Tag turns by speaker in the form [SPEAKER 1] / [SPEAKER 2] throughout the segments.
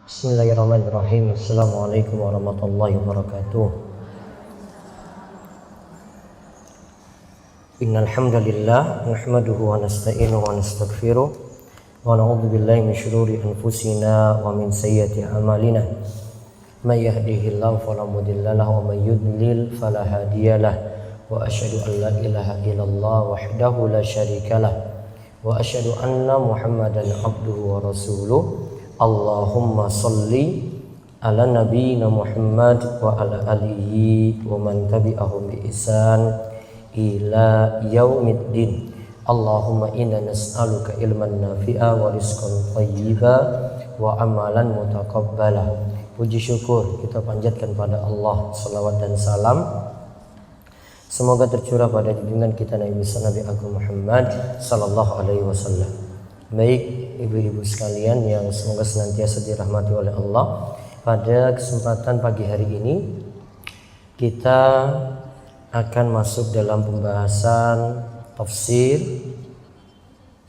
[SPEAKER 1] Bismillahirrahmanirrahim. Assalamualaikum warahmatullahi wabarakatuh. Innal hamdalillah nahmaduhu wa nasta'inuhu wa nastaghfiruh wa na'udzu billahi min shururi anfusina wa min sayyiati a'malina. May yahdihillahu fala mudilla lahu wa may yudlil fala hadiyalah. Wa asyhadu an la ilaha illallah wahdahu la syarikalah wa asyhadu anna Muhammadan abduhu wa rasuluh. Allahumma salli ala nabiyyina Muhammad wa ala alihi wa man tabi'ahum bi ihsan ila yaumiddin. Allahumma inna nas'aluka ilman nafi'a wa rizqan thayyiba wa amalan mutaqabbala. Puji syukur kita panjatkan pada Allah, salawat dan salam semoga tercurah pada junjungan kita Nabi Agung Muhammad sallallahu alaihi wasallam. Baik ibu-ibu sekalian yang semoga senantiasa dirahmati oleh Allah, pada kesempatan pagi hari ini kita akan masuk dalam pembahasan tafsir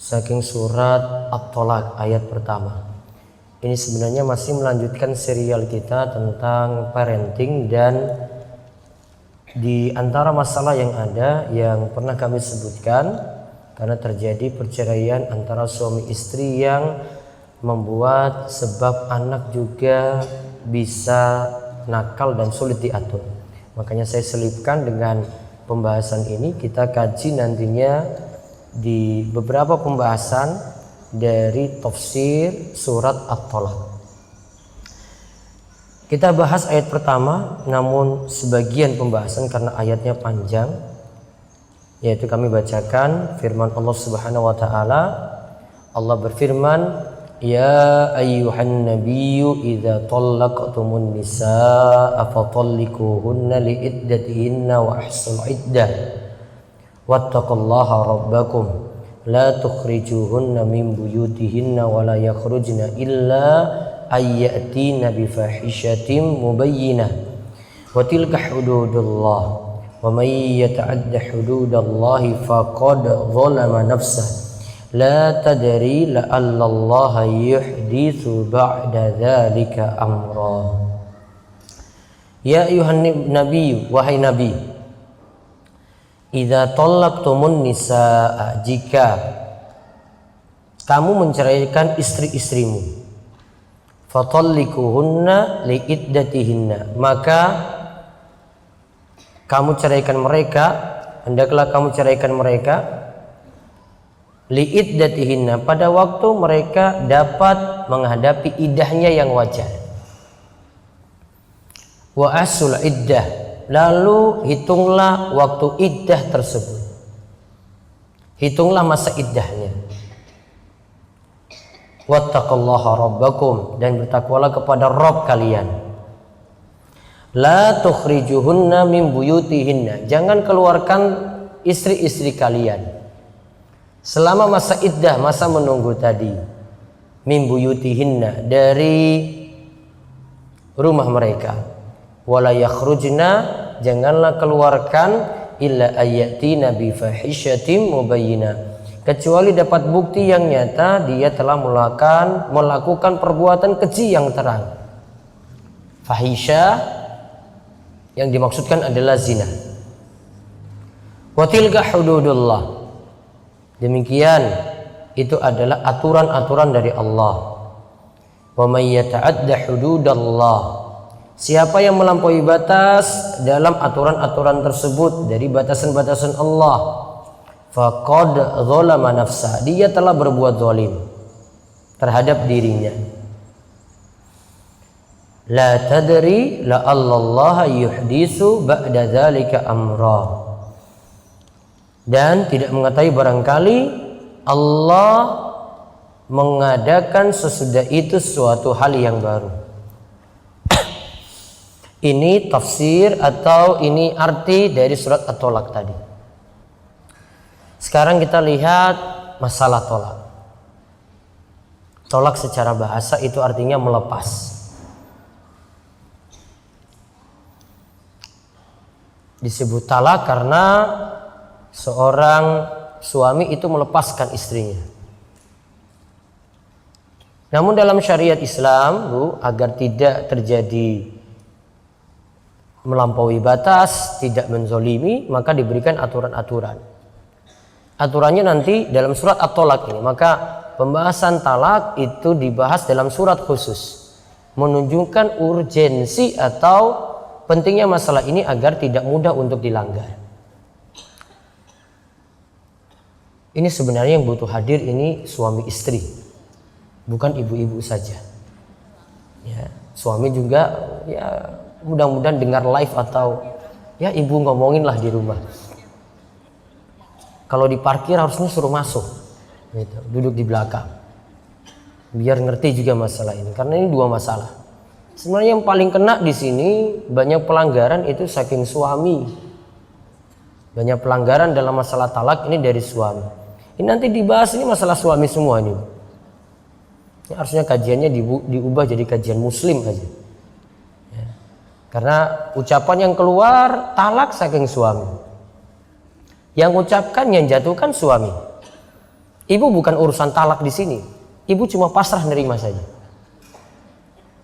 [SPEAKER 1] saking surat At-Tolaq ayat pertama. Ini sebenarnya masih melanjutkan serial kita tentang parenting, dan di antara masalah yang ada yang pernah kami sebutkan, karena terjadi perceraian antara suami istri yang membuat sebab anak juga bisa nakal dan sulit diatur. Makanya saya selipkan dengan pembahasan ini, kita kaji nantinya di beberapa pembahasan dari tafsir surat At-Tolaq. Kita bahas ayat pertama, namun sebagian pembahasan karena ayatnya panjang, yaitu kami bacakan firman Allah Subhanahu wa taala. Allah berfirman, ya ayyuhan nabiyyu idza talaqtumun nisaa fatalliquhunna liiddatihinna wa ahsul iddah wattaqullaha rabbakum la tukhrijuhunna min buyutihinna wa la yakhrujna illa ayyatina bi fahishatin mubayyinah wa tilka hududullah wa may yata'adda hududallahi faqad zalama nafsahu la tadri la'allallaha yuhditsu ba'da dzalika amra. Ya ayuhan nabi, wahai nabi, idza talaqtumun nisaa, jika kamu menceraikan istri-istrimu, fatalliquhunna liiddatihinna, maka kamu ceraikan mereka, hendaklah kamu ceraikan mereka liiddatihinna, pada waktu mereka dapat menghadapi iddahnya yang wajar. Wa asul iddah, lalu hitunglah waktu iddah tersebut, hitunglah masa iddahnya. Wattaqullaha rabbakum, dan bertakwalah kepada Rabb kalian. La tukhrijuhunna min buyutihinna, jangan keluarkan istri-istri kalian selama masa iddah, masa menunggu tadi, min buyutihinna, dari rumah mereka. Wala yakhrujna, janganlah keluarkan illa ayatina bi fahishatin mubayyinah, kecuali dapat bukti yang nyata dia telah melakukan perbuatan keji yang terang. Fahisha yang dimaksudkan adalah zina. Wa tilka hududullah, demikian itu adalah aturan-aturan dari Allah. Wa may yata'adda hududallah, siapa yang melampaui batas dalam aturan-aturan tersebut dari batasan-batasan Allah, faqad zalama nafsa, dia telah berbuat zalim terhadap dirinya. La tadri la'allallaha yuhditsu ba'da dzalika amra, dan tidak mengetahui barangkali Allah mengadakan sesudah itu suatu hal yang baru. Ini tafsir atau ini arti dari surat At-Tolaq tadi. Sekarang kita lihat masalah tolak. Tolak secara bahasa itu artinya melepas. Disebut talak karena seorang suami itu melepaskan istrinya. Namun dalam syariat Islam, Bu, agar tidak terjadi melampaui batas, tidak menzolimi, maka diberikan aturan-aturan. Aturannya nanti dalam surat At-Thalaq ini. Maka pembahasan talak itu dibahas dalam surat khusus, menunjukkan urgensi atau pentingnya masalah ini agar tidak mudah untuk dilanggar. Ini sebenarnya yang butuh hadir ini suami istri, bukan ibu-ibu saja. Ya, suami juga ya mudah-mudahan dengar live atau ya ibu ngomongin lah di rumah. Kalau di parkir harusnya suruh masuk, gitu, duduk di belakang, biar ngerti juga masalah ini. Karena ini dua masalah. Sebenarnya yang paling kena di sini banyak pelanggaran itu saking suami. Banyak pelanggaran dalam masalah talak ini dari suami. Ini nanti dibahas, ini masalah suami semua ini. Ini harusnya kajiannya diubah jadi kajian muslim aja. Ya. Karena ucapan yang keluar talak saking suami. Yang ucapkan, yang jatuhkan suami. Ibu bukan urusan talak di sini. Ibu cuma pasrah nerima saja.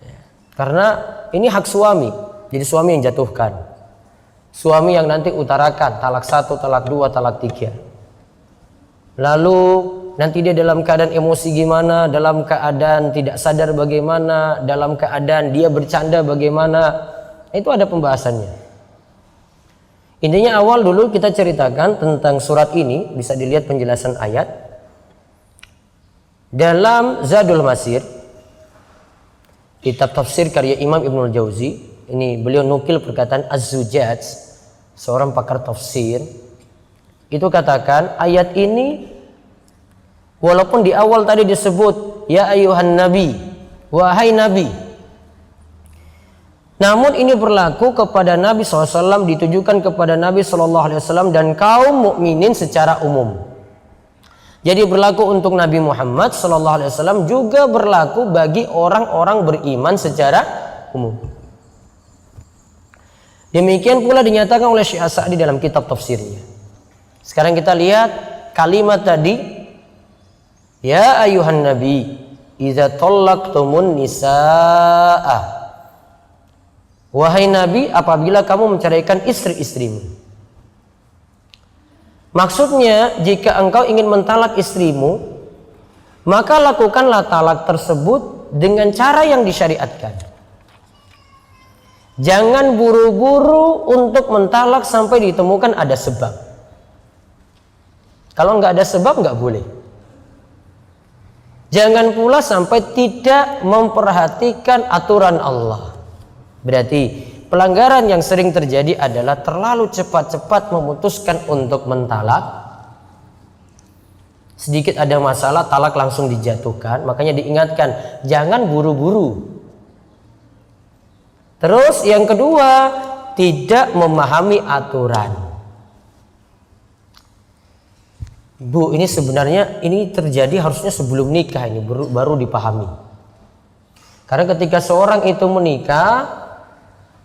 [SPEAKER 1] Ya. Karena ini hak suami. Jadi suami yang jatuhkan. Suami yang nanti utarakan talak 1, talak 2, talak 3. Lalu nanti dia dalam keadaan emosi gimana, dalam keadaan tidak sadar bagaimana, dalam keadaan dia bercanda bagaimana, itu ada pembahasannya. Intinya awal dulu kita ceritakan tentang surat ini, bisa dilihat penjelasan ayat. Dalam Zadul Masir, kitab tafsir karya Imam Ibnul Jauzi, ini beliau nukil perkataan Az-Zujaj, seorang pakar tafsir, itu katakan ayat ini walaupun di awal tadi disebut ya ayuhan nabi, wahai nabi, namun ini berlaku kepada Nabi SAW, ditujukan kepada Nabi SAW dan kaum mukminin secara umum. Jadi berlaku untuk Nabi Muhammad SAW, juga berlaku bagi orang-orang beriman secara umum. Demikian pula dinyatakan oleh Syekh As-Sa'di dalam kitab tafsirnya. Sekarang kita lihat kalimat tadi, ya ayuhan nabi, idza tallaqtumun nisaa. Wahai nabi, apabila kamu menceraikan istri-istrimu. Maksudnya, jika engkau ingin mentalak istrimu, maka lakukanlah talak tersebut dengan cara yang disyariatkan. Jangan buru-buru untuk mentalak sampai ditemukan ada sebab. Kalau nggak ada sebab nggak boleh. Jangan pula sampai tidak memperhatikan aturan Allah. Berarti pelanggaran yang sering terjadi adalah terlalu cepat-cepat memutuskan untuk mentalak. Sedikit ada masalah, talak langsung dijatuhkan. Makanya diingatkan, jangan buru-buru. Terus yang kedua, tidak memahami aturan. Bu, ini sebenarnya ini terjadi harusnya sebelum nikah, ini baru dipahami. Karena ketika seorang itu menikah,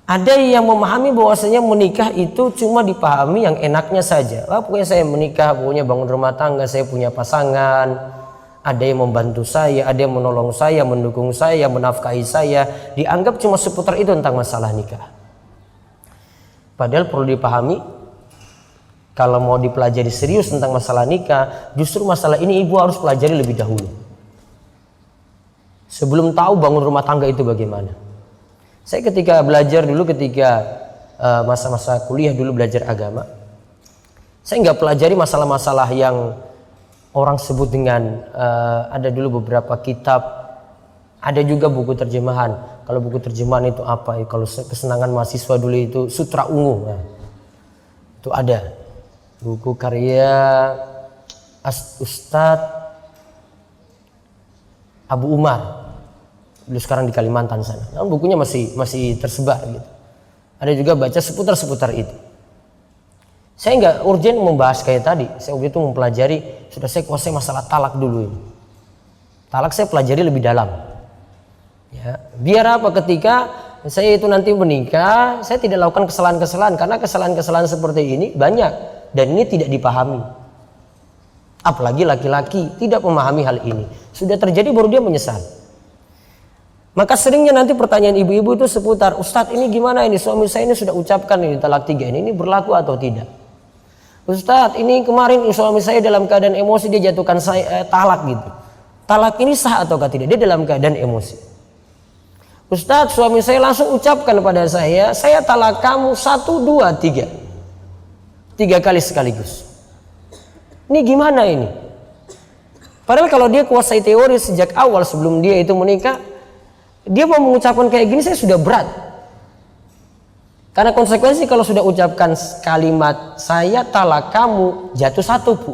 [SPEAKER 1] ada yang memahami bahwasanya menikah itu cuma dipahami yang enaknya saja. Pokoknya saya menikah, pokoknya bangun rumah tangga, saya punya pasangan, ada yang membantu saya, ada yang menolong saya, mendukung saya, menafkahi saya. Dianggap cuma seputar itu tentang masalah nikah. Padahal perlu dipahami, kalau mau dipelajari serius tentang masalah nikah, justru masalah ini ibu harus pelajari lebih dahulu. Sebelum tahu bangun rumah tangga itu bagaimana. Saya ketika belajar dulu, ketika masa-masa kuliah dulu belajar agama, saya nggak pelajari masalah-masalah yang orang sebut dengan, ada dulu beberapa kitab, ada juga buku terjemahan. Kalau buku terjemahan itu apa? Kalau kesenangan mahasiswa dulu itu Sutra Ungu. Nah, itu ada. Buku karya Ustadz Abu Umar, beliau sekarang di Kalimantan sana. Namun bukunya masih tersebar gitu. Ada juga baca seputar itu. Saya nggak urgent membahas kayak tadi. Saya waktu itu mempelajari, sudah saya kuasai masalah talak dulu ini. Talak saya pelajari lebih dalam. Ya, biar apa, ketika saya itu nanti menikah, saya tidak lakukan kesalahan-kesalahan, karena kesalahan-kesalahan seperti ini banyak. Dan ini tidak dipahami. Apalagi laki-laki tidak memahami hal ini. Sudah terjadi baru dia menyesal. Maka seringnya nanti pertanyaan ibu-ibu itu seputar, Ustadz ini gimana ini, suami saya ini sudah ucapkan ini talak 3 ini berlaku atau tidak? Ustadz ini kemarin suami saya dalam keadaan emosi dia jatuhkan saya talak gitu. Talak ini sah ataukah tidak? Dia dalam keadaan emosi. Ustadz suami saya langsung ucapkan pada saya talak kamu 1, 2, 3. 3 kali sekaligus. Ini gimana ini? Padahal kalau dia kuasai teori sejak awal sebelum dia itu menikah, dia mau mengucapkan kayak gini saya sudah berat. Karena konsekuensi kalau sudah ucapkan kalimat saya talak kamu jatuh 1 Bu.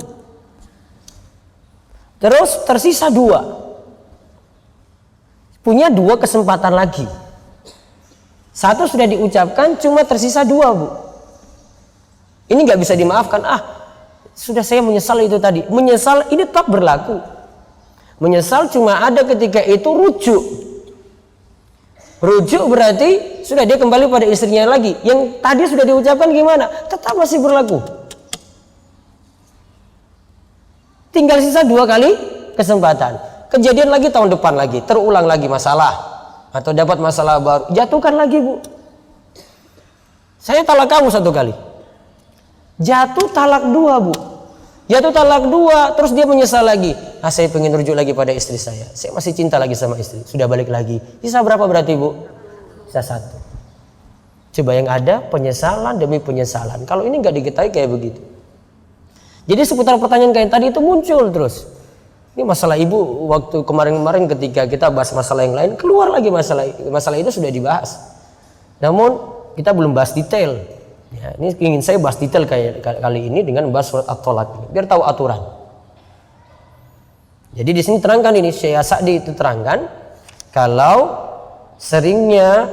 [SPEAKER 1] Terus tersisa 2. Punya 2 kesempatan lagi. 1 sudah diucapkan cuma tersisa 2 Bu. Ini nggak bisa dimaafkan. Sudah saya menyesal itu tadi. Menyesal ini tetap berlaku. Menyesal cuma ada ketika itu rujuk. Rujuk berarti sudah dia kembali pada istrinya lagi. Yang tadi sudah diucapkan gimana? Tetap masih berlaku. Tinggal sisa 2 kali kesempatan. Kejadian lagi tahun depan lagi. Terulang lagi masalah. Atau dapat masalah baru. Jatuhkan lagi Bu. Saya talak kamu 1 kali. Jatuh talak 2 Bu. Jatuh talak 2. Terus dia menyesal lagi. Saya pengen rujuk lagi pada istri saya. Saya masih cinta lagi sama istri. Sudah balik lagi. Sisa berapa berarti Bu? Sisa 1. Coba yang ada penyesalan demi penyesalan. Kalau ini nggak diketahui kayak begitu. Jadi seputar pertanyaan kayak tadi itu muncul terus. Ini masalah ibu waktu kemarin-kemarin ketika kita bahas masalah yang lain keluar lagi masalah itu sudah dibahas. Namun kita belum bahas detail. Ya, ini ingin saya bahas detail kali ini dengan bahas surat At-Thalaq ini, biar tahu aturan. Jadi di sini terangkan ini Syekh Sa'di itu terangkan kalau seringnya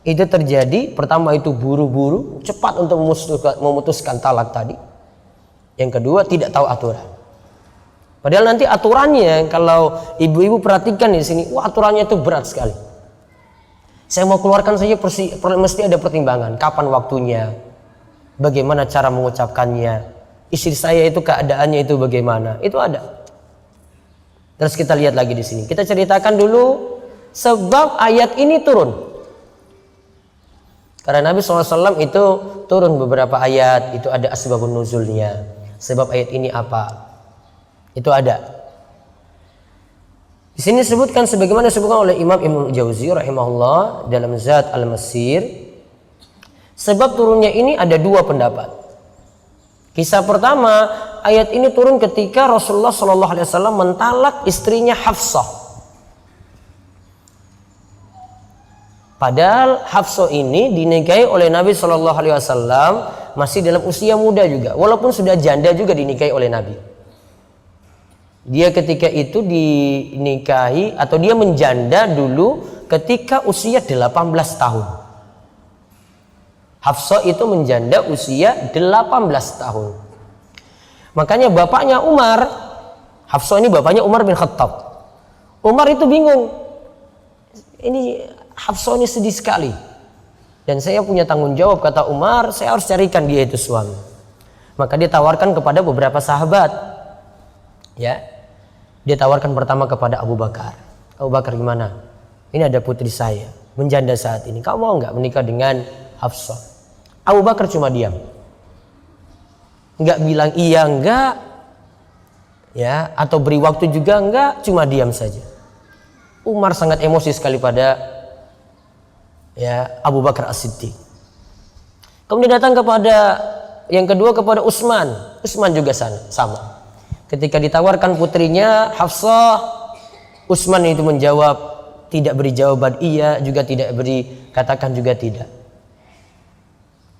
[SPEAKER 1] itu terjadi, pertama itu buru-buru, cepat untuk memutuskan talak tadi. Yang kedua tidak tahu aturan. Padahal nanti aturannya kalau ibu-ibu perhatikan di sini, aturannya itu berat sekali. Saya mau keluarkan saja mesti ada pertimbangan. Kapan waktunya? Bagaimana cara mengucapkannya? Istri saya itu keadaannya itu bagaimana? Itu ada. Terus kita lihat lagi di sini. Kita ceritakan dulu sebab ayat ini turun. Karena Nabi SAW itu turun beberapa ayat. Itu ada asbabun nuzulnya. Sebab ayat ini apa? Itu ada. Di sini disebutkan sebagaimana disebutkan oleh Imam Ibnu Jauzi rahimahullah dalam Zat Al-Masir. Sebab turunnya ini ada 2 pendapat. Kisah pertama, ayat ini turun ketika Rasulullah SAW mentalak istrinya Hafsah. Padahal Hafsah ini dinikahi oleh Nabi SAW masih dalam usia muda juga, walaupun sudah janda juga dinikahi oleh Nabi. Dia ketika itu dinikahi atau dia menjanda dulu ketika usia 18 tahun. Hafsah itu menjanda usia 18 tahun. Makanya bapaknya Umar, Hafsah ini bapaknya Umar bin Khattab. Umar itu bingung. Ini Hafsah ini sedih sekali. Dan saya punya tanggung jawab, kata Umar, saya harus carikan dia itu suami. Maka dia tawarkan kepada beberapa sahabat. Ya. Dia tawarkan pertama kepada Abu Bakar. Abu Bakar gimana? Ini ada putri saya, menjanda saat ini. Kamu mau nggak menikah dengan Hafsah? Abu Bakar cuma diam. Nggak bilang iya enggak. Ya, atau beri waktu juga enggak, cuma diam saja. Umar sangat emosi sekali pada Abu Bakar As-Siddiq. Kemudian datang kepada yang kedua kepada Utsman. Utsman juga sama. Ketika ditawarkan putrinya Hafsah, Utsman itu menjawab, tidak beri jawaban iya, juga tidak beri katakan juga tidak.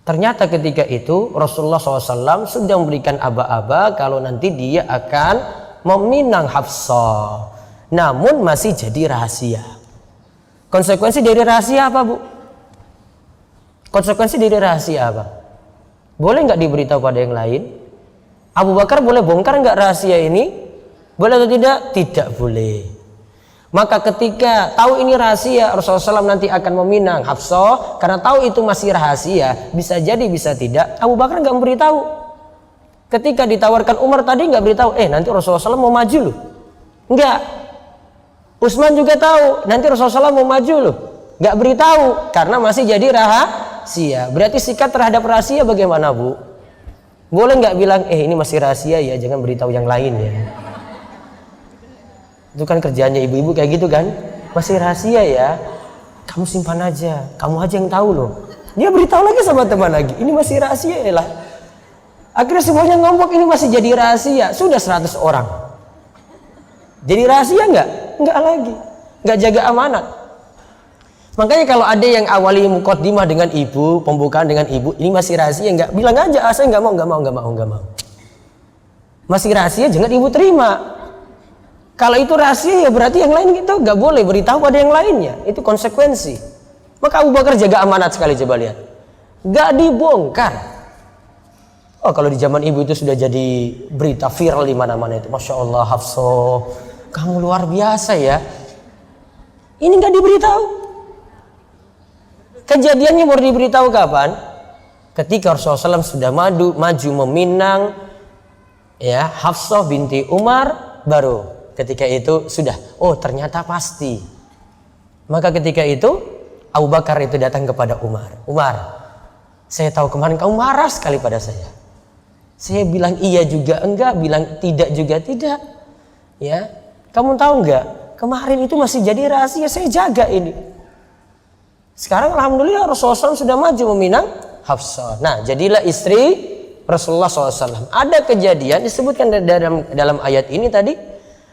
[SPEAKER 1] Ternyata ketika itu Rasulullah SAW sudah memberikan aba-aba kalau nanti dia akan meminang Hafsah. Namun masih jadi rahasia. Konsekuensi dari rahasia apa Bu? Konsekuensi dari rahasia apa? Boleh nggak diberitahu pada yang lain? Abu Bakar boleh bongkar nggak rahasia ini? Boleh atau tidak? Tidak boleh. Maka ketika tahu ini rahasia, Rasulullah SAW nanti akan meminang Hafsah, karena tahu itu masih rahasia, bisa jadi bisa tidak, Abu Bakar nggak memberitahu. Ketika ditawarkan Umar tadi nggak beritahu, nanti Rasulullah SAW mau maju loh. Enggak. Utsman juga tahu, nanti Rasulullah SAW mau maju loh. Nggak beritahu, karena masih jadi rahasia. Berarti sikap terhadap rahasia bagaimana, Bu? Boleh nggak bilang, ini masih rahasia ya, jangan beritahu yang lain ya. Itu kan kerjaannya ibu-ibu kayak gitu kan. Masih rahasia ya, kamu simpan aja, kamu aja yang tahu loh. Dia beritahu lagi sama teman lagi, ini masih rahasia ya lah. Akhirnya semuanya ngomong, ini masih jadi rahasia. Sudah 100 orang. Jadi rahasia nggak? Nggak lagi. Nggak jaga amanat. Makanya kalau ada yang awali muqaddimah dengan ibu, pembukaan dengan ibu, ini masih rahasia nggak? Bilang aja, saya nggak mau. Masih rahasia, jangan ibu terima. Kalau itu rahasia ya berarti yang lain gitu nggak boleh beritahu pada yang lainnya. Itu konsekuensi. Maka Abu Bakar jaga amanat sekali, coba lihat. Nggak dibongkar. Oh, kalau di zaman ibu itu sudah jadi berita viral di mana-mana itu. Masya Allah, Hafsah, kamu luar biasa ya. Ini nggak diberitahu. Kejadiannya baru diberitahu kapan? Ketika Rasulullah SAW sudah maju meminang ya Hafsah binti Umar, baru ketika itu sudah, ternyata pasti. Maka ketika itu Abu Bakar itu datang kepada Umar. Umar, saya tahu kemarin kamu marah sekali pada saya. Saya bilang iya juga enggak, bilang tidak juga tidak. Ya, kamu tahu enggak? Kemarin itu masih jadi rahasia, saya jaga ini. Sekarang alhamdulillah Rasulullah SAW sudah maju meminang Hafsah. Nah, jadilah istri Rasulullah SAW. Ada kejadian disebutkan dalam ayat ini tadi,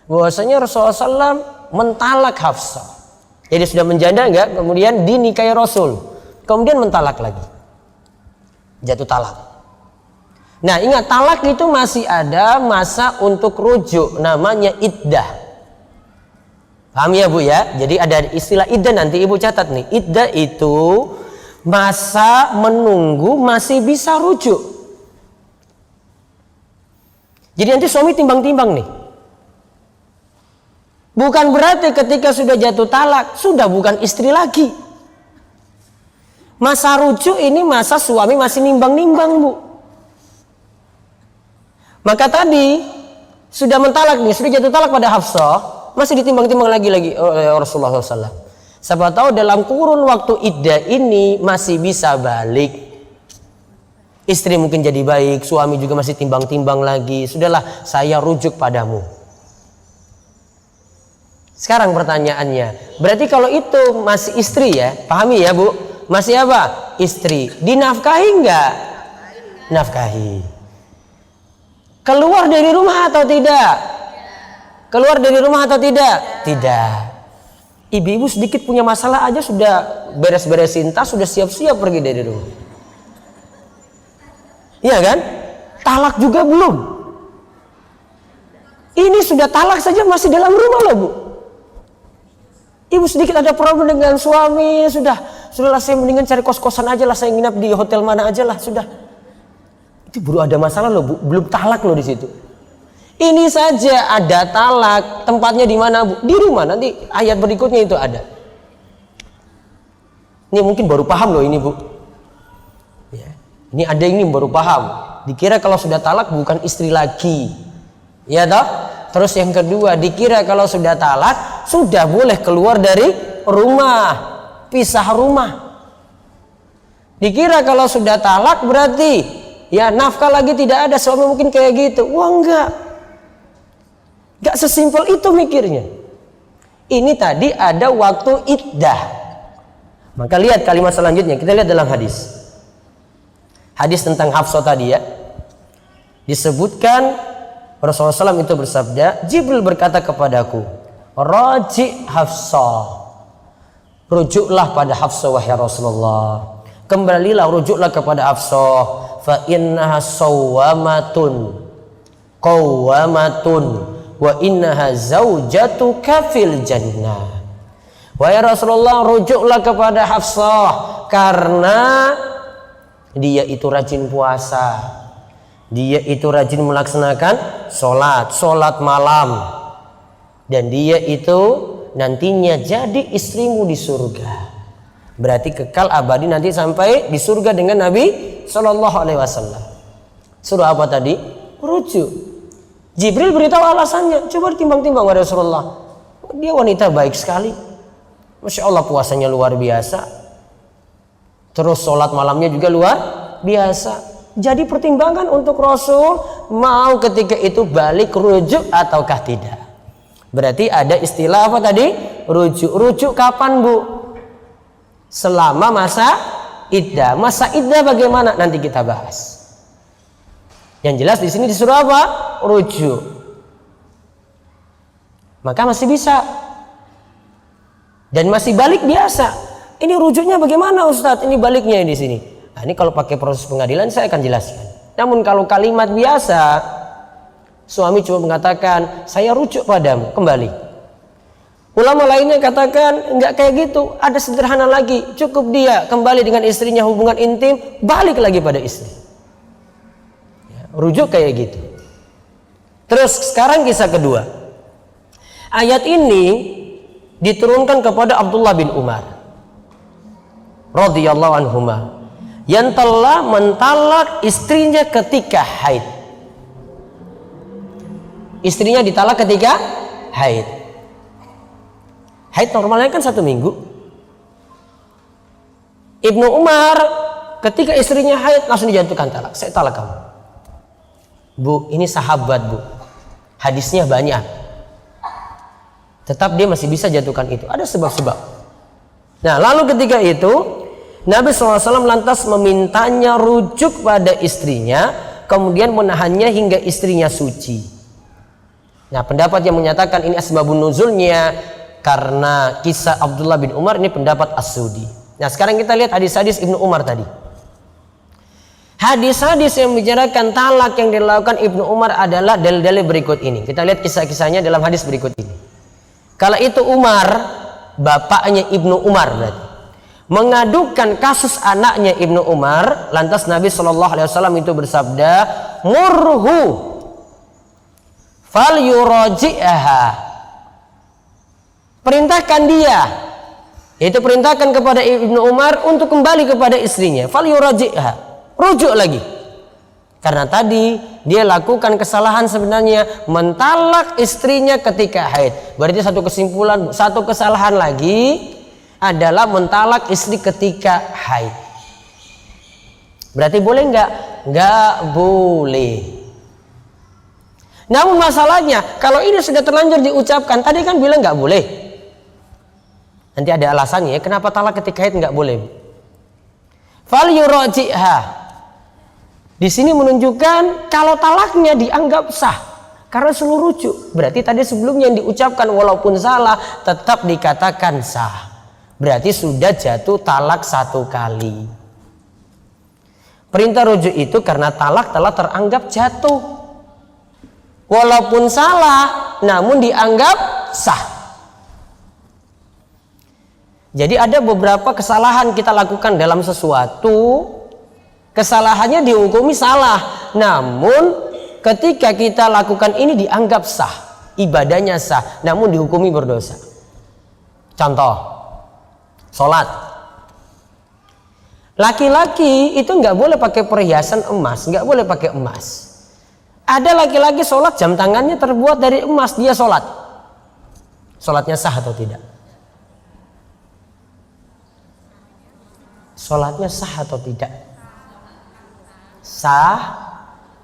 [SPEAKER 1] bahwasanya Rasulullah SAW mentalak Hafsah. Jadi sudah menjanda enggak, kemudian dinikahi Rasul, kemudian mentalak lagi, jatuh talak. Nah, ingat, talak itu masih ada masa untuk rujuk, namanya iddah. Paham ya Bu ya? Jadi ada istilah iddah, nanti Ibu catat nih. Iddah itu masa menunggu masih bisa rujuk. Jadi nanti suami timbang-timbang nih. Bukan berarti ketika sudah jatuh talak, sudah bukan istri lagi. Masa rujuk ini masa suami masih nimbang-nimbang, Bu. Maka tadi sudah mentalak nih, sudah jatuh talak pada Hafsah, masih ditimbang-timbang lagi oleh Rasulullah SAW. Siapa tahu dalam kurun waktu iddah ini masih bisa balik. Istri mungkin jadi baik, suami juga masih timbang-timbang lagi. Sudahlah, saya rujuk padamu. Sekarang pertanyaannya, berarti kalau itu masih istri ya, pahami ya Bu, masih apa? Istri. Dinafkahi enggak? Nafkahi. Keluar dari rumah atau tidak? Keluar dari rumah atau tidak? Tidak. Ibu-ibu sedikit punya masalah aja sudah beres-beresin tas, sudah siap-siap pergi dari rumah. Iya kan? Talak juga belum. Ini sudah talak saja masih dalam rumah loh Bu. Ibu sedikit ada problem dengan suami, sudahlah saya mendingan cari kos-kosan aja lah, saya nginap di hotel mana aja lah, sudah. Itu baru ada masalah loh Bu, belum talak loh di situ. Ini saja ada talak, tempatnya di mana Bu? Di rumah, nanti ayat berikutnya itu ada. Ini mungkin baru paham loh ini Bu. Ya. Ini ada ini baru paham. Dikira kalau sudah talak bukan istri lagi. Ya toh? Terus yang kedua, dikira kalau sudah talak sudah boleh keluar dari rumah, pisah rumah. Dikira kalau sudah talak berarti ya nafkah lagi tidak ada, suami mungkin kayak gitu. Wah enggak sesimpel itu mikirnya. Ini tadi ada waktu iddah. Maka lihat kalimat selanjutnya, kita lihat dalam hadis. Hadis tentang Hafsah tadi ya. Disebutkan Rasulullah SAW itu bersabda, Jibril berkata kepadaku, Raji' Hafsah, rujuklah pada Hafsah wahai Rasulullah. Kembalilah, rujuklah kepada Hafsah. Fa innaha sawwamatun qawwamatun wa innaha zaujatuka fil jannah. Wahai Rasulullah, rujuklah kepada Hafsah karena dia itu rajin puasa. Dia itu rajin melaksanakan sholat malam. Dan dia itu nantinya jadi istrimu di surga. Berarti kekal abadi nanti sampai di surga dengan Nabi SAW. Surah apa tadi? rujuk. Jibril beritahu alasannya. Coba ditimbang-timbang wahai Rasulullah. Dia wanita baik sekali. Masya Allah, puasanya luar biasa. Terus sholat malamnya juga luar biasa. Jadi pertimbangan untuk Rasul mau ketika itu balik rujuk ataukah tidak. Berarti ada istilah apa tadi? Rujuk. Rujuk kapan, Bu? Selama masa iddah. Masa iddah bagaimana? Nanti kita bahas. Yang jelas di sini disuruh apa? Rujuk. Maka masih bisa. Dan masih balik biasa. Ini rujuknya bagaimana, Ustadz? Ini baliknya di sini. Nah, ini kalau pakai proses pengadilan saya akan jelaskan. Namun kalau kalimat biasa, suami cuma mengatakan, saya rujuk padamu, kembali. Ulama lainnya katakan, enggak kayak gitu. Ada sederhana lagi. Cukup dia kembali dengan istrinya, hubungan intim, balik lagi pada istri. Rujuk kayak gitu. Terus sekarang kisah kedua. Ayat ini diturunkan kepada Abdullah bin Umar radhiyallahu anhuma yang telah mentalak istrinya ketika haid. Istrinya ditalak ketika haid. Haid normalnya kan 1 minggu. Ibnu Umar ketika istrinya haid langsung dijatuhkan talak. Saya talak kamu. Bu, ini sahabat, Bu. Hadisnya banyak. Tetap dia masih bisa jatuhkan itu. Ada sebab-sebab. Nah, lalu ketika itu Nabi SAW lantas memintanya rujuk pada istrinya, kemudian menahannya hingga istrinya suci. Nah, pendapat yang menyatakan ini asbabun nuzulnya karena kisah Abdullah bin Umar, ini pendapat As-Sudi. Nah, sekarang kita lihat hadis-hadis Ibnu Umar tadi. Hadis-hadis yang membicarakan talak yang dilakukan Ibnu Umar adalah dalil-dalil berikut ini. Kita lihat kisah-kisahnya dalam hadis berikut ini. Kala itu Umar, bapaknya Ibnu Umar berarti, mengadukan kasus anaknya Ibnu Umar. Lantas Nabi SAW itu bersabda, murhu fal yuraji'aha, perintahkan dia, yaitu perintahkan kepada Ibnu Umar untuk kembali kepada istrinya, fal yuraji'aha, rujuk lagi. Karena tadi dia lakukan kesalahan sebenarnya, mentalak istrinya ketika haid. Berarti satu kesimpulan, satu kesalahan lagi adalah mentalak istri ketika haid. Berarti boleh nggak? Nggak boleh. Namun masalahnya, kalau ini sudah terlanjur diucapkan, tadi kan bilang nggak boleh. Nanti ada alasannya, kenapa talak ketika haid nggak boleh. Fal yuraji'ha. Di sini menunjukkan kalau talaknya dianggap sah karena seluruh rujuk. Berarti tadi sebelumnya yang diucapkan walaupun salah tetap dikatakan sah. Berarti sudah jatuh talak 1 kali. Perintah rujuk itu karena talak telah teranggap jatuh. Walaupun salah namun dianggap sah. Jadi ada beberapa kesalahan kita lakukan dalam sesuatu, kesalahannya dihukumi salah, namun ketika kita lakukan ini dianggap sah, ibadahnya sah, namun dihukumi berdosa. Contoh, sholat. Laki-laki itu nggak boleh pakai perhiasan emas, nggak boleh pakai emas. Ada laki-laki sholat jam tangannya terbuat dari emas, dia sholat. Sholatnya sah atau tidak? Sholatnya sah atau tidak? Sah,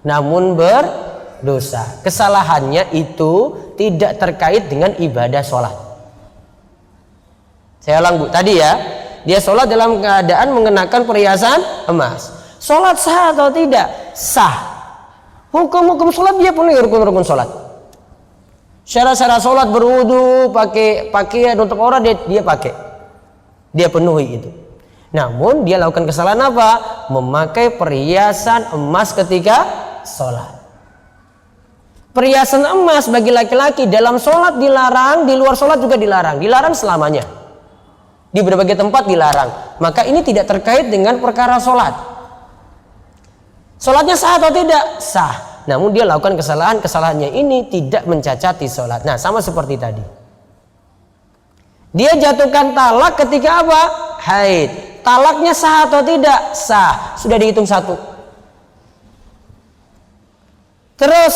[SPEAKER 1] namun berdosa. Kesalahannya itu tidak terkait dengan ibadah sholat. Saya ulang, Bu, tadi ya, dia sholat dalam keadaan mengenakan perhiasan emas. Sholat sah atau tidak? Sah. Hukum-hukum sholat dia penuhi rukun-rukun sholat. Syarat-syarat sholat, berwudu, pakai pakaian untuk orang dia pakai, dia penuhi itu. Namun dia lakukan kesalahan apa? Memakai perhiasan emas ketika sholat. Perhiasan emas bagi laki-laki dalam sholat dilarang, di luar sholat juga dilarang. Dilarang selamanya. Di berbagai tempat dilarang. Maka ini tidak terkait dengan perkara sholat. Sholatnya sah atau tidak? Sah. Namun dia lakukan kesalahannya ini tidak mencacati sholat. Nah, sama seperti tadi. Dia jatuhkan talak ketika apa? Haid. Talaknya sah atau tidak? Sah. Sudah dihitung 1.
[SPEAKER 2] Terus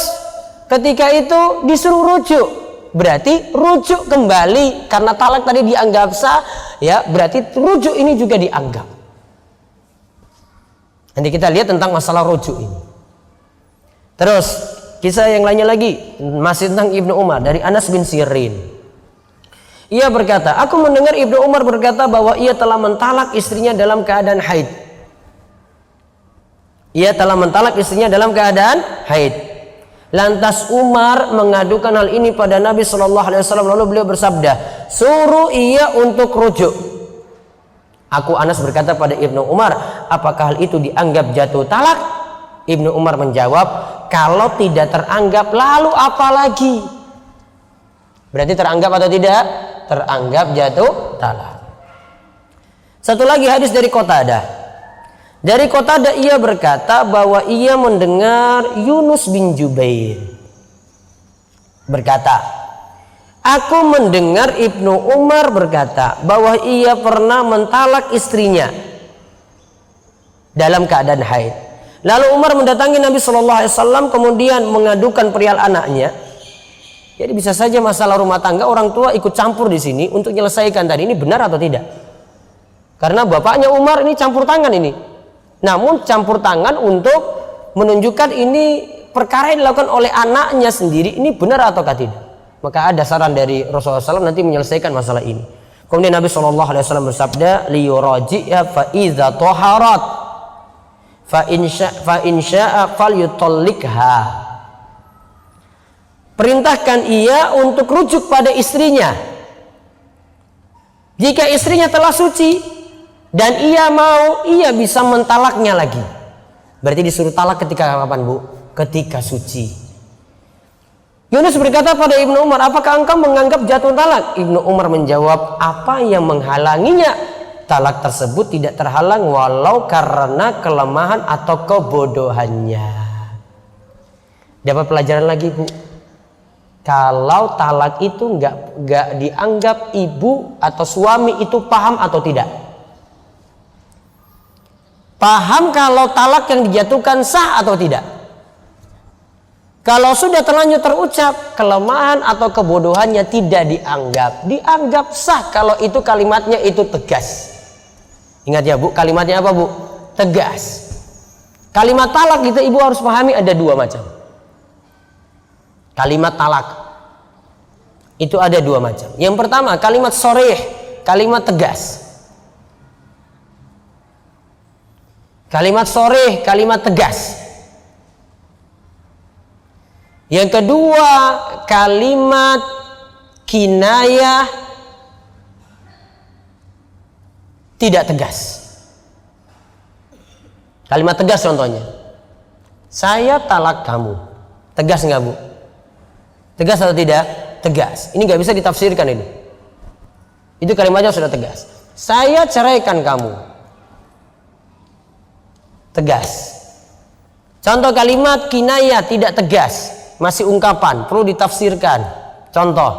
[SPEAKER 2] ketika itu disuruh rujuk, berarti rujuk kembali karena talak tadi dianggap sah, ya berarti rujuk ini juga dianggap. Nanti kita lihat tentang masalah rujuk ini. Terus kisah yang lainnya lagi masih tentang Ibnu Umar dari Anas bin Sirin. Ia berkata, aku mendengar Ibnu Umar berkata bahwa ia telah mentalak istrinya dalam keadaan haid. Ia telah mentalak istrinya dalam keadaan haid. Lantas Umar mengadukan hal ini pada Nabi SAW, lalu beliau bersabda, suruh ia untuk rujuk. Aku Anas berkata pada Ibnu Umar, apakah hal itu dianggap jatuh talak? Ibnu Umar menjawab, kalau tidak teranggap lalu apa lagi? Berarti teranggap atau tidak? Teranggap jatuh talak. Satu lagi hadis dari Qatadah. Dari Qatadah ia berkata bahwa ia mendengar Yunus bin Jubair berkata, aku mendengar Ibnu Umar berkata bahwa ia pernah mentalak istrinya dalam keadaan haid. Lalu Umar mendatangi Nabi SAW kemudian mengadukan perihal anaknya. Jadi bisa saja masalah rumah tangga orang tua ikut campur di sini untuk menyelesaikan tadi, ini benar atau tidak? Karena bapaknya Umar ini campur tangan ini. Namun campur tangan untuk menunjukkan ini perkara yang dilakukan oleh anaknya sendiri, ini benar ataukah tidak. Maka ada saran dari Rasulullah SAW nanti menyelesaikan masalah ini. Kemudian Nabi SAW bersabda, liyuraji'a fa idza taharat fa in sya'a falyutallikha. Perintahkan ia untuk rujuk pada istrinya jika istrinya telah suci dan ia mau, ia bisa mentalaknya lagi. Berarti disuruh talak ketika kapan, Bu? Ketika suci. Yunus berkata pada Ibnu Umar, apakah engkau menganggap jatuh talak? Ibnu Umar menjawab, apa yang menghalanginya? Talak tersebut tidak terhalang walau karena kelemahan atau kebodohannya. Dapat pelajaran lagi, Bu. Kalau talak itu nggak dianggap ibu atau suami itu paham atau tidak? Paham kalau talak yang dijatuhkan sah atau tidak? Kalau sudah terlanjur terucap, kelemahan atau kebodohannya tidak dianggap. Dianggap sah kalau itu kalimatnya itu tegas. Ingat ya, Bu, kalimatnya apa, Bu? Tegas. Kalimat talak itu ibu harus pahami ada dua macam. Kalimat talak itu ada dua macam. Yang pertama kalimat sharih, kalimat tegas. Kalimat sharih, kalimat tegas. Yang kedua kalimat kinayah, tidak tegas. Kalimat tegas contohnya, saya talak kamu. Tegas nggak, Bu? Tegas atau tidak? Tegas. Ini nggak bisa ditafsirkan ini. Itu kalimatnya sudah tegas. Saya ceraikan kamu. Tegas. Contoh kalimat kinayah tidak tegas, masih ungkapan, perlu ditafsirkan. Contoh,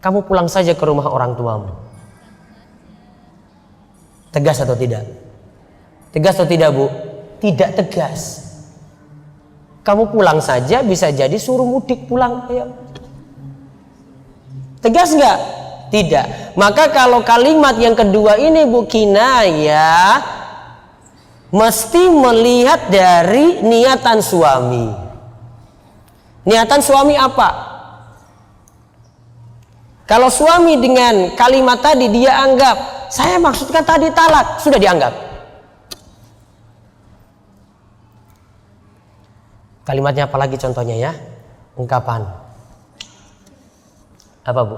[SPEAKER 2] kamu pulang saja ke rumah orang tuamu. Tegas atau tidak? Tegas atau tidak, Bu? Tidak tegas. Kamu pulang saja, bisa jadi suruh mudik pulang. Ayo. Tegas nggak? Tidak. Maka kalau kalimat yang kedua ini, Bu, kinayah, mesti melihat dari niatan suami. Niatan suami apa? Kalau suami dengan kalimat tadi dia anggap, saya maksudkan tadi talak, sudah dianggap. Kalimatnya apa lagi contohnya ya? Ungkapan. Apa, Bu?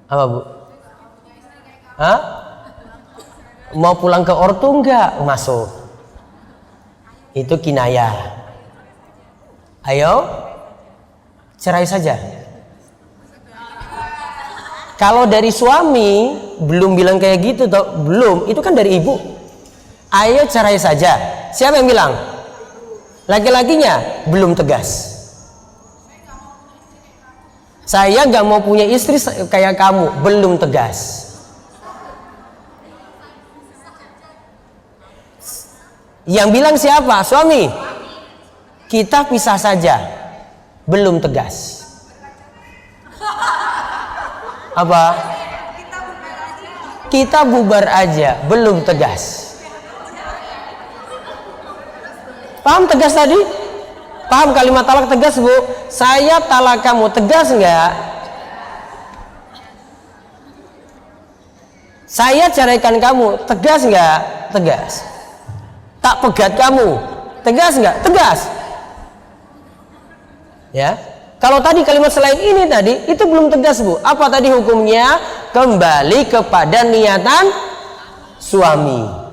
[SPEAKER 2] Apa, Bu? Hah? Mau pulang ke ortu enggak? Masuk. Itu kinayah. Ayo, cerai saja. Kalau dari suami belum bilang kayak gitu toh, belum. Itu kan dari ibu. Ayo cerai saja. Siapa yang bilang? Laki-lakinya belum tegas. Saya gak mau punya istri kayak kamu, belum tegas. Yang bilang siapa? Suami. Kita pisah saja. Belum tegas. Apa? Kita bubar aja. Belum tegas. Paham tegas tadi? Paham kalimat talak tegas, Bu? Saya talak kamu. Tegas enggak? Saya ceraikan kamu. Tegas enggak? Tegas. Tak pegat kamu. Tegas enggak? Tegas. Ya. Kalau tadi kalimat selain ini tadi, itu belum tegas, Bu. Apa tadi hukumnya? Kembali kepada niatan suami.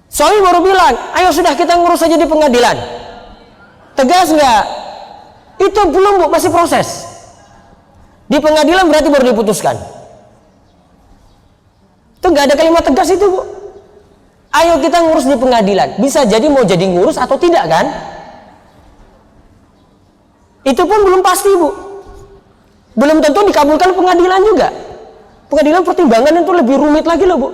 [SPEAKER 2] Suami baru bilang, ayo sudah kita ngurus saja di pengadilan. Tegas enggak? Itu belum, Bu, masih proses. Di pengadilan berarti baru diputuskan. Itu enggak ada kalimat tegas itu, Bu. Ayo kita ngurus di pengadilan. Bisa jadi mau jadi ngurus atau tidak kan? Itu pun belum pasti, Bu. Belum tentu dikabulkan pengadilan juga. Pengadilan pertimbangan itu lebih rumit lagi loh, Bu.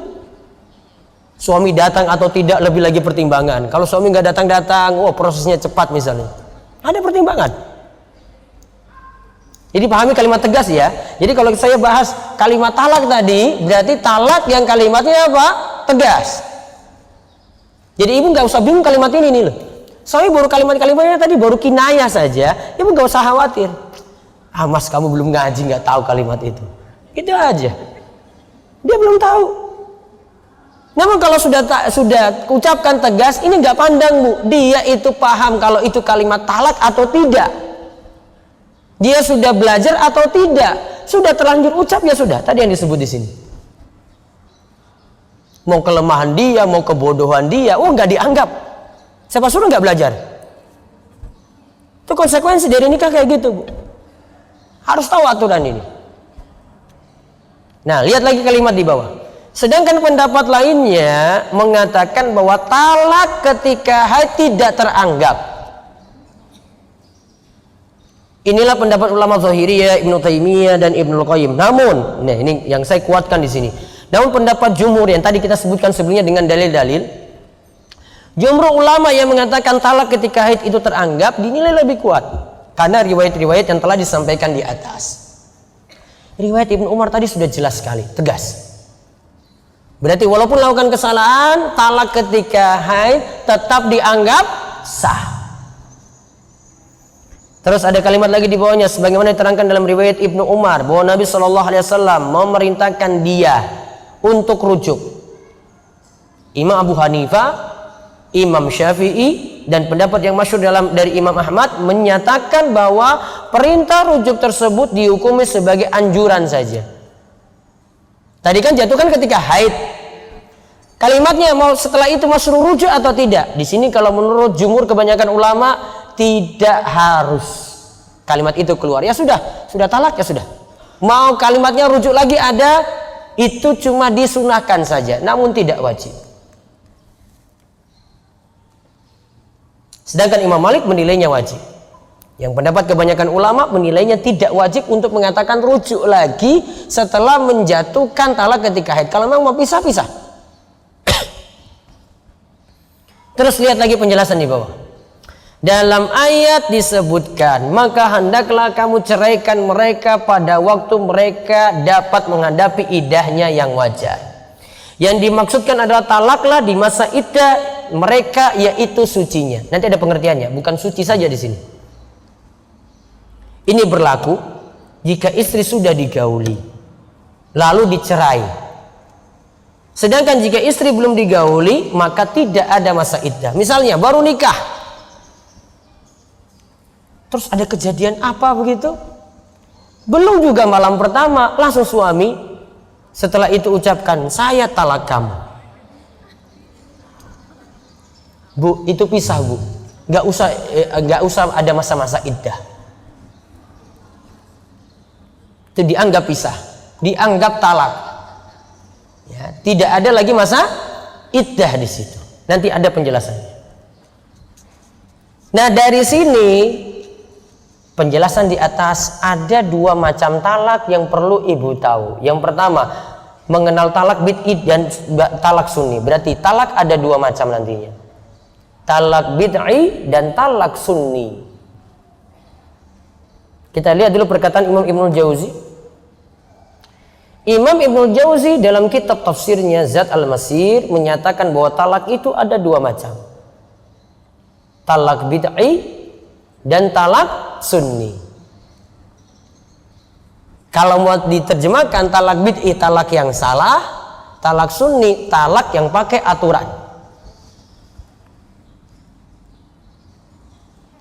[SPEAKER 2] Suami datang atau tidak lebih lagi pertimbangan. Kalau suami nggak datang-datang, oh prosesnya cepat misalnya. Ada pertimbangan. Jadi pahami kalimat tegas ya. Jadi kalau saya bahas kalimat talak tadi, berarti talak yang kalimatnya apa? Tegas. Jadi ibu nggak usah bingung kalimat ini nih loh. Suami baru kalimatnya tadi baru kinayah saja, ibu nggak usah khawatir. Ah mas, kamu belum ngaji nggak tahu kalimat itu. Itu aja. Dia belum tahu. Namun kalau sudah ucapkan tegas, ini nggak pandang, Bu. Dia itu paham kalau itu kalimat talak atau tidak. Dia sudah belajar atau tidak. Sudah terlanjur ucap ya sudah. Tadi yang disebut di sini. Mau kelemahan dia, mau kebodohan dia, oh nggak dianggap. Siapa suruh nggak belajar? Itu konsekuensi dari nikah kayak gitu, Bu. Harus tahu aturan ini. Nah, lihat lagi kalimat di bawah. Sedangkan pendapat lainnya mengatakan bahwa talak ketika haid tidak teranggap. Inilah pendapat ulama Zahiriyah, Ibnu Taimiyah dan Ibnu Qayyim. Namun, nah ini yang saya kuatkan di sini. Namun pendapat jumhur yang tadi kita sebutkan sebelumnya dengan dalil-dalil, jumhur ulama yang mengatakan talak ketika haid itu teranggap dinilai lebih kuat karena riwayat-riwayat yang telah disampaikan di atas. Riwayat Ibnu Umar tadi sudah jelas sekali, tegas. Berarti walaupun melakukan kesalahan, talak ketika haid tetap dianggap sah. Terus ada kalimat lagi di bawahnya, sebagaimana diterangkan dalam riwayat Ibnu Umar bahwa Nabi Shallallahu Alaihi Wasallam memerintahkan dia untuk rujuk. Imam Abu Hanifah, Imam Syafi'i dan pendapat yang masyhur dari Imam Ahmad menyatakan bahwa perintah rujuk tersebut dihukumi sebagai anjuran saja. Tadi kan jatuhkan ketika haid. Kalimatnya mau setelah itu masyru rujuk atau tidak? Di sini kalau menurut jumhur kebanyakan ulama tidak harus kalimat itu keluar. Ya sudah talak ya sudah. Mau kalimatnya rujuk lagi ada, itu cuma disunahkan saja, namun tidak wajib. Sedangkan Imam Malik menilainya wajib. Yang pendapat kebanyakan ulama menilainya tidak wajib untuk mengatakan rujuk lagi setelah menjatuhkan talak ketika haid. Kalau memang mau pisah-pisah. Terus lihat lagi penjelasan di bawah. Dalam ayat disebutkan, maka hendaklah kamu ceraikan mereka pada waktu mereka dapat menghadapi iddahnya yang wajar. Yang dimaksudkan adalah talaklah di masa iddah mereka, yaitu sucinya. Nanti ada pengertiannya, bukan suci saja di sini. Ini berlaku jika istri sudah digauli lalu dicerai. Sedangkan jika istri belum digauli, maka tidak ada masa iddah. Misalnya baru nikah, terus ada kejadian apa begitu, belum juga malam pertama langsung suami setelah itu ucapkan saya talak kamu. Bu, itu pisah, Bu. Nggak usah ada masa-masa iddah. Itu dianggap pisah, dianggap talak. Ya, tidak ada lagi masa iddah di situ. Nanti ada penjelasannya. Nah, dari sini penjelasan di atas ada dua macam talak yang perlu ibu tahu. Yang pertama, mengenal talak bid'i dan talak sunni. Berarti talak ada dua macam nantinya. Talak bid'i dan talak sunni. Kita lihat dulu perkataan Imam Ibnul Jauzi. Imam Ibnul Jauzi dalam kitab tafsirnya Zad al-Masir menyatakan bahwa talak itu ada dua macam. Talak bid'i dan talak sunni. Kalau mau diterjemahkan, talak bid'i talak yang salah, talak sunni talak yang pakai aturan.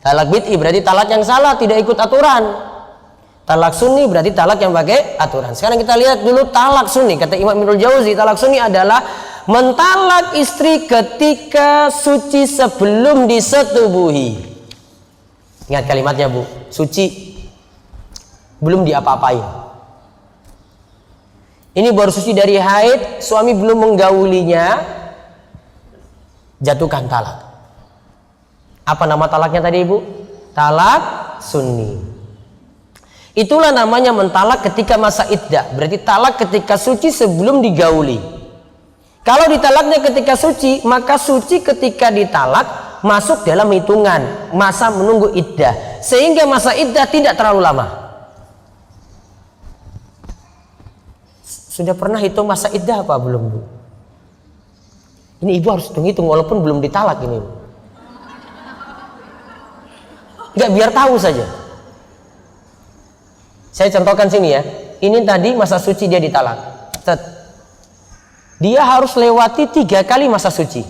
[SPEAKER 2] Talak bid'i berarti talak yang salah, tidak ikut aturan. Talak sunni berarti talak yang pakai aturan. Sekarang kita lihat dulu talak sunni. Kata Imam Ibnul Jauzi, talak sunni adalah mentalak istri ketika suci sebelum disetubuhi. Ingat kalimatnya, Bu, suci belum diapa-apain. Ini baru suci dari haid, suami belum menggaulinya, jatuhkan talak. Apa nama talaknya tadi, Ibu? Talak sunni. Itulah namanya mentalak ketika masa iddah. Berarti talak ketika suci sebelum digauli. Kalau ditalaknya ketika suci, maka suci ketika ditalak masuk dalam hitungan masa menunggu iddah, sehingga masa iddah tidak terlalu lama. Sudah pernah hitung masa iddah apa belum, Bu? Ini Ibu harus hitung-hitung walaupun belum ditalak ini, Bu. Enggak, biar tahu saja. Saya contohkan sini ya. Ini tadi masa suci dia ditalak. Dia harus lewati 3 kali masa suci.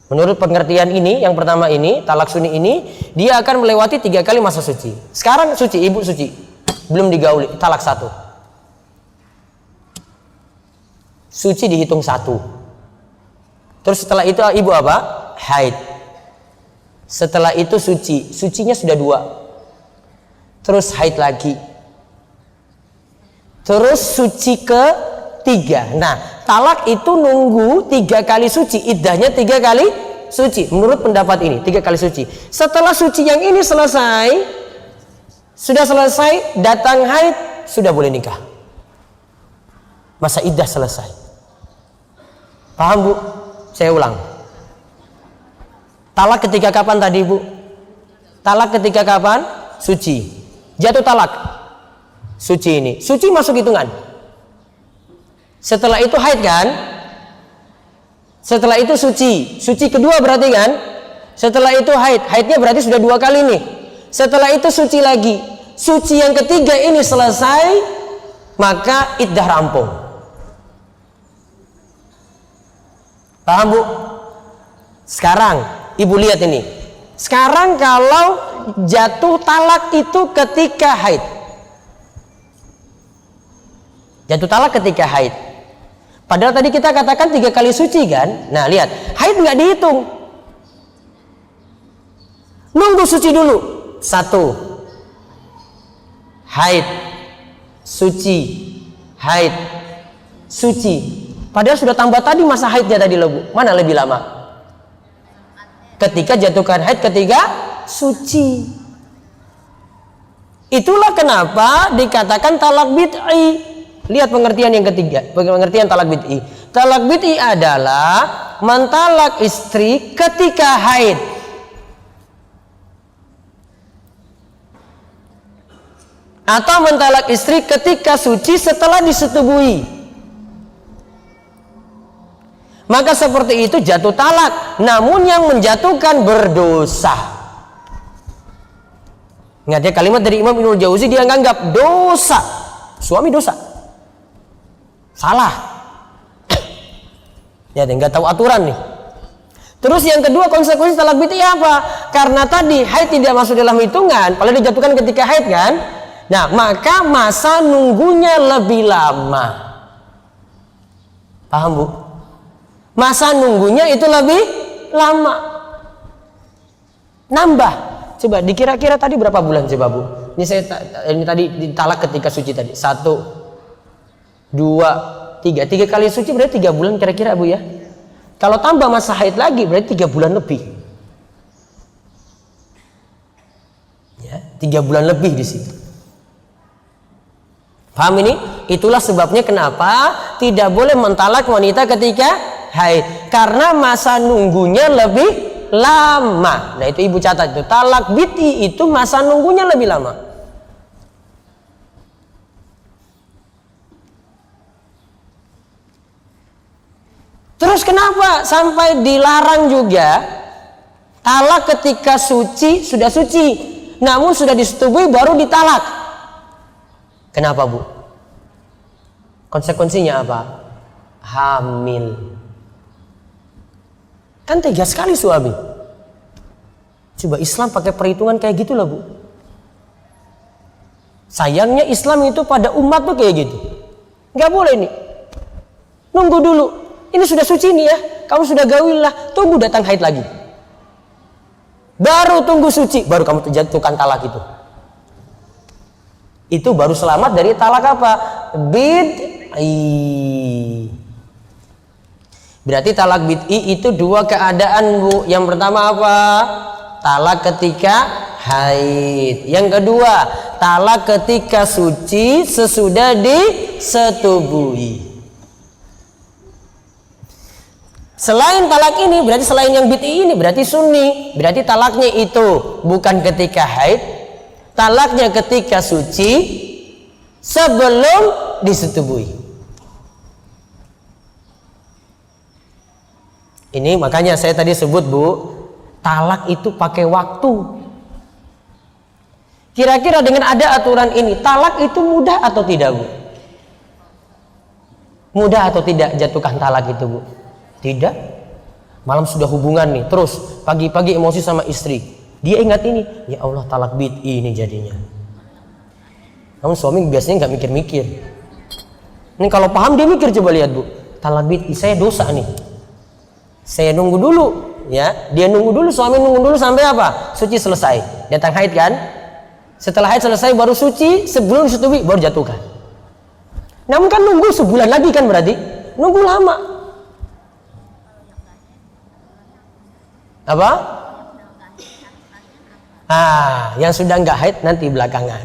[SPEAKER 2] Menurut pengertian ini, yang pertama ini, talak sunni ini, dia akan melewati 3 kali masa suci. Sekarang suci, ibu suci, belum digauli, talak 1. Suci dihitung 1. Terus setelah itu ibu apa? Haid. Setelah itu suci, sucinya sudah 2. Terus haid lagi. Terus suci ke-3. Nah, talak itu nunggu 3 kali suci, iddahnya 3 kali suci. Menurut pendapat ini 3 kali suci. Setelah suci yang ini selesai, sudah selesai, datang haid, sudah boleh nikah. Masa iddah selesai. Paham, Bu? Saya ulang. Talak ketika kapan tadi, Bu? Talak ketika kapan? Suci. Jatuh talak. Suci ini. Suci masuk hitungan. Setelah itu haid kan? Setelah itu suci. Suci kedua berarti kan? Setelah itu haid. Haidnya berarti sudah 2 kali nih. Setelah itu suci lagi. Suci yang ketiga ini selesai, maka iddah rampung. Paham, Bu? Sekarang ibu lihat ini. Sekarang kalau jatuh talak itu ketika haid. Jatuh talak ketika haid. Padahal tadi kita katakan 3 kali suci kan? Nah, lihat, haid nggak dihitung. Nunggu suci dulu. 1. Haid, suci, haid, suci. Padahal sudah tambah tadi masa haidnya tadi loh, Bu. Mana lebih lama? Ketika jatuhkan haid, ketika suci. Itulah kenapa dikatakan talak bid'i. Lihat pengertian yang ketiga, pengertian talak bid'i. Talak bid'i adalah mentalak istri ketika haid. Atau mentalak istri ketika suci setelah disetubuhi. Maka seperti itu jatuh talak, namun yang menjatuhkan berdosa. Ingat ya, kalimat dari Imam Ibnul Jauzi, dia nganggap dosa. Suami dosa. Salah. Ya, dia nggak tahu aturan nih. Terus yang kedua, konsekuensi talak bid'i apa? Karena tadi haid tidak masuk dalam hitungan, kalau dijatuhkan ketika haid kan? Nah, maka masa nunggunya lebih lama. Paham, Bu? Masa nunggunya itu lebih lama. Nambah. Coba dikira-kira tadi berapa bulan coba, Bu? Ini tadi ditalak ketika suci tadi. 1, 2, 3. 3 kali suci berarti 3 bulan kira-kira, Bu ya. Kalau tambah masa haid lagi berarti 3 bulan lebih. Ya, 3 bulan lebih di situ. Paham ini? Itulah sebabnya kenapa tidak boleh mentalak wanita ketika haid, karena masa nunggunya lebih lama. Nah itu ibu catat itu, talak bid'i itu masa nunggunya lebih lama. Terus kenapa sampai dilarang juga talak ketika suci, sudah suci, namun sudah disetubui baru ditalak? Kenapa bu? Konsekuensinya apa? Hamil. Kan tega sekali suami. Coba Islam pakai perhitungan kayak gitu lah bu. Sayangnya Islam itu pada umat tuh kayak gitu. Nggak boleh nih. Nunggu dulu. Ini sudah suci nih ya. Kamu sudah gawin lah. Tunggu datang haid lagi. Baru tunggu suci. Baru kamu jatuhkan talak itu. Itu baru selamat dari talak apa? Bid'i. Berarti talak bid'i itu dua keadaan bu. Yang pertama apa? Talak ketika haid. Yang kedua, talak ketika suci sesudah disetubui. Selain talak ini, berarti selain yang bid'i ini berarti sunni. Berarti talaknya itu bukan ketika haid, talaknya ketika suci sebelum disetubui. Ini makanya saya tadi sebut bu, talak itu pakai waktu. Kira-kira dengan ada aturan ini, talak itu mudah atau tidak bu? Mudah atau tidak jatuhkan talak itu bu? Tidak. Malam sudah hubungan nih, terus pagi-pagi emosi sama istri. Dia ingat ini, ya Allah talak bid'i ini jadinya. Namun suami biasanya nggak mikir-mikir. Ini kalau paham dia mikir, coba lihat bu. Talak bid'i, saya dosa nih. Saya nunggu dulu, ya. Dia nunggu dulu, suami nunggu dulu sampai apa? Suci selesai. Datang haid kan? Setelah haid selesai baru suci, sebelum disetubui baru jatuhkan. Namun kan nunggu sebulan lagi kan berarti? Nunggu lama. Apa? Yang sudah nggak haid nanti belakangan.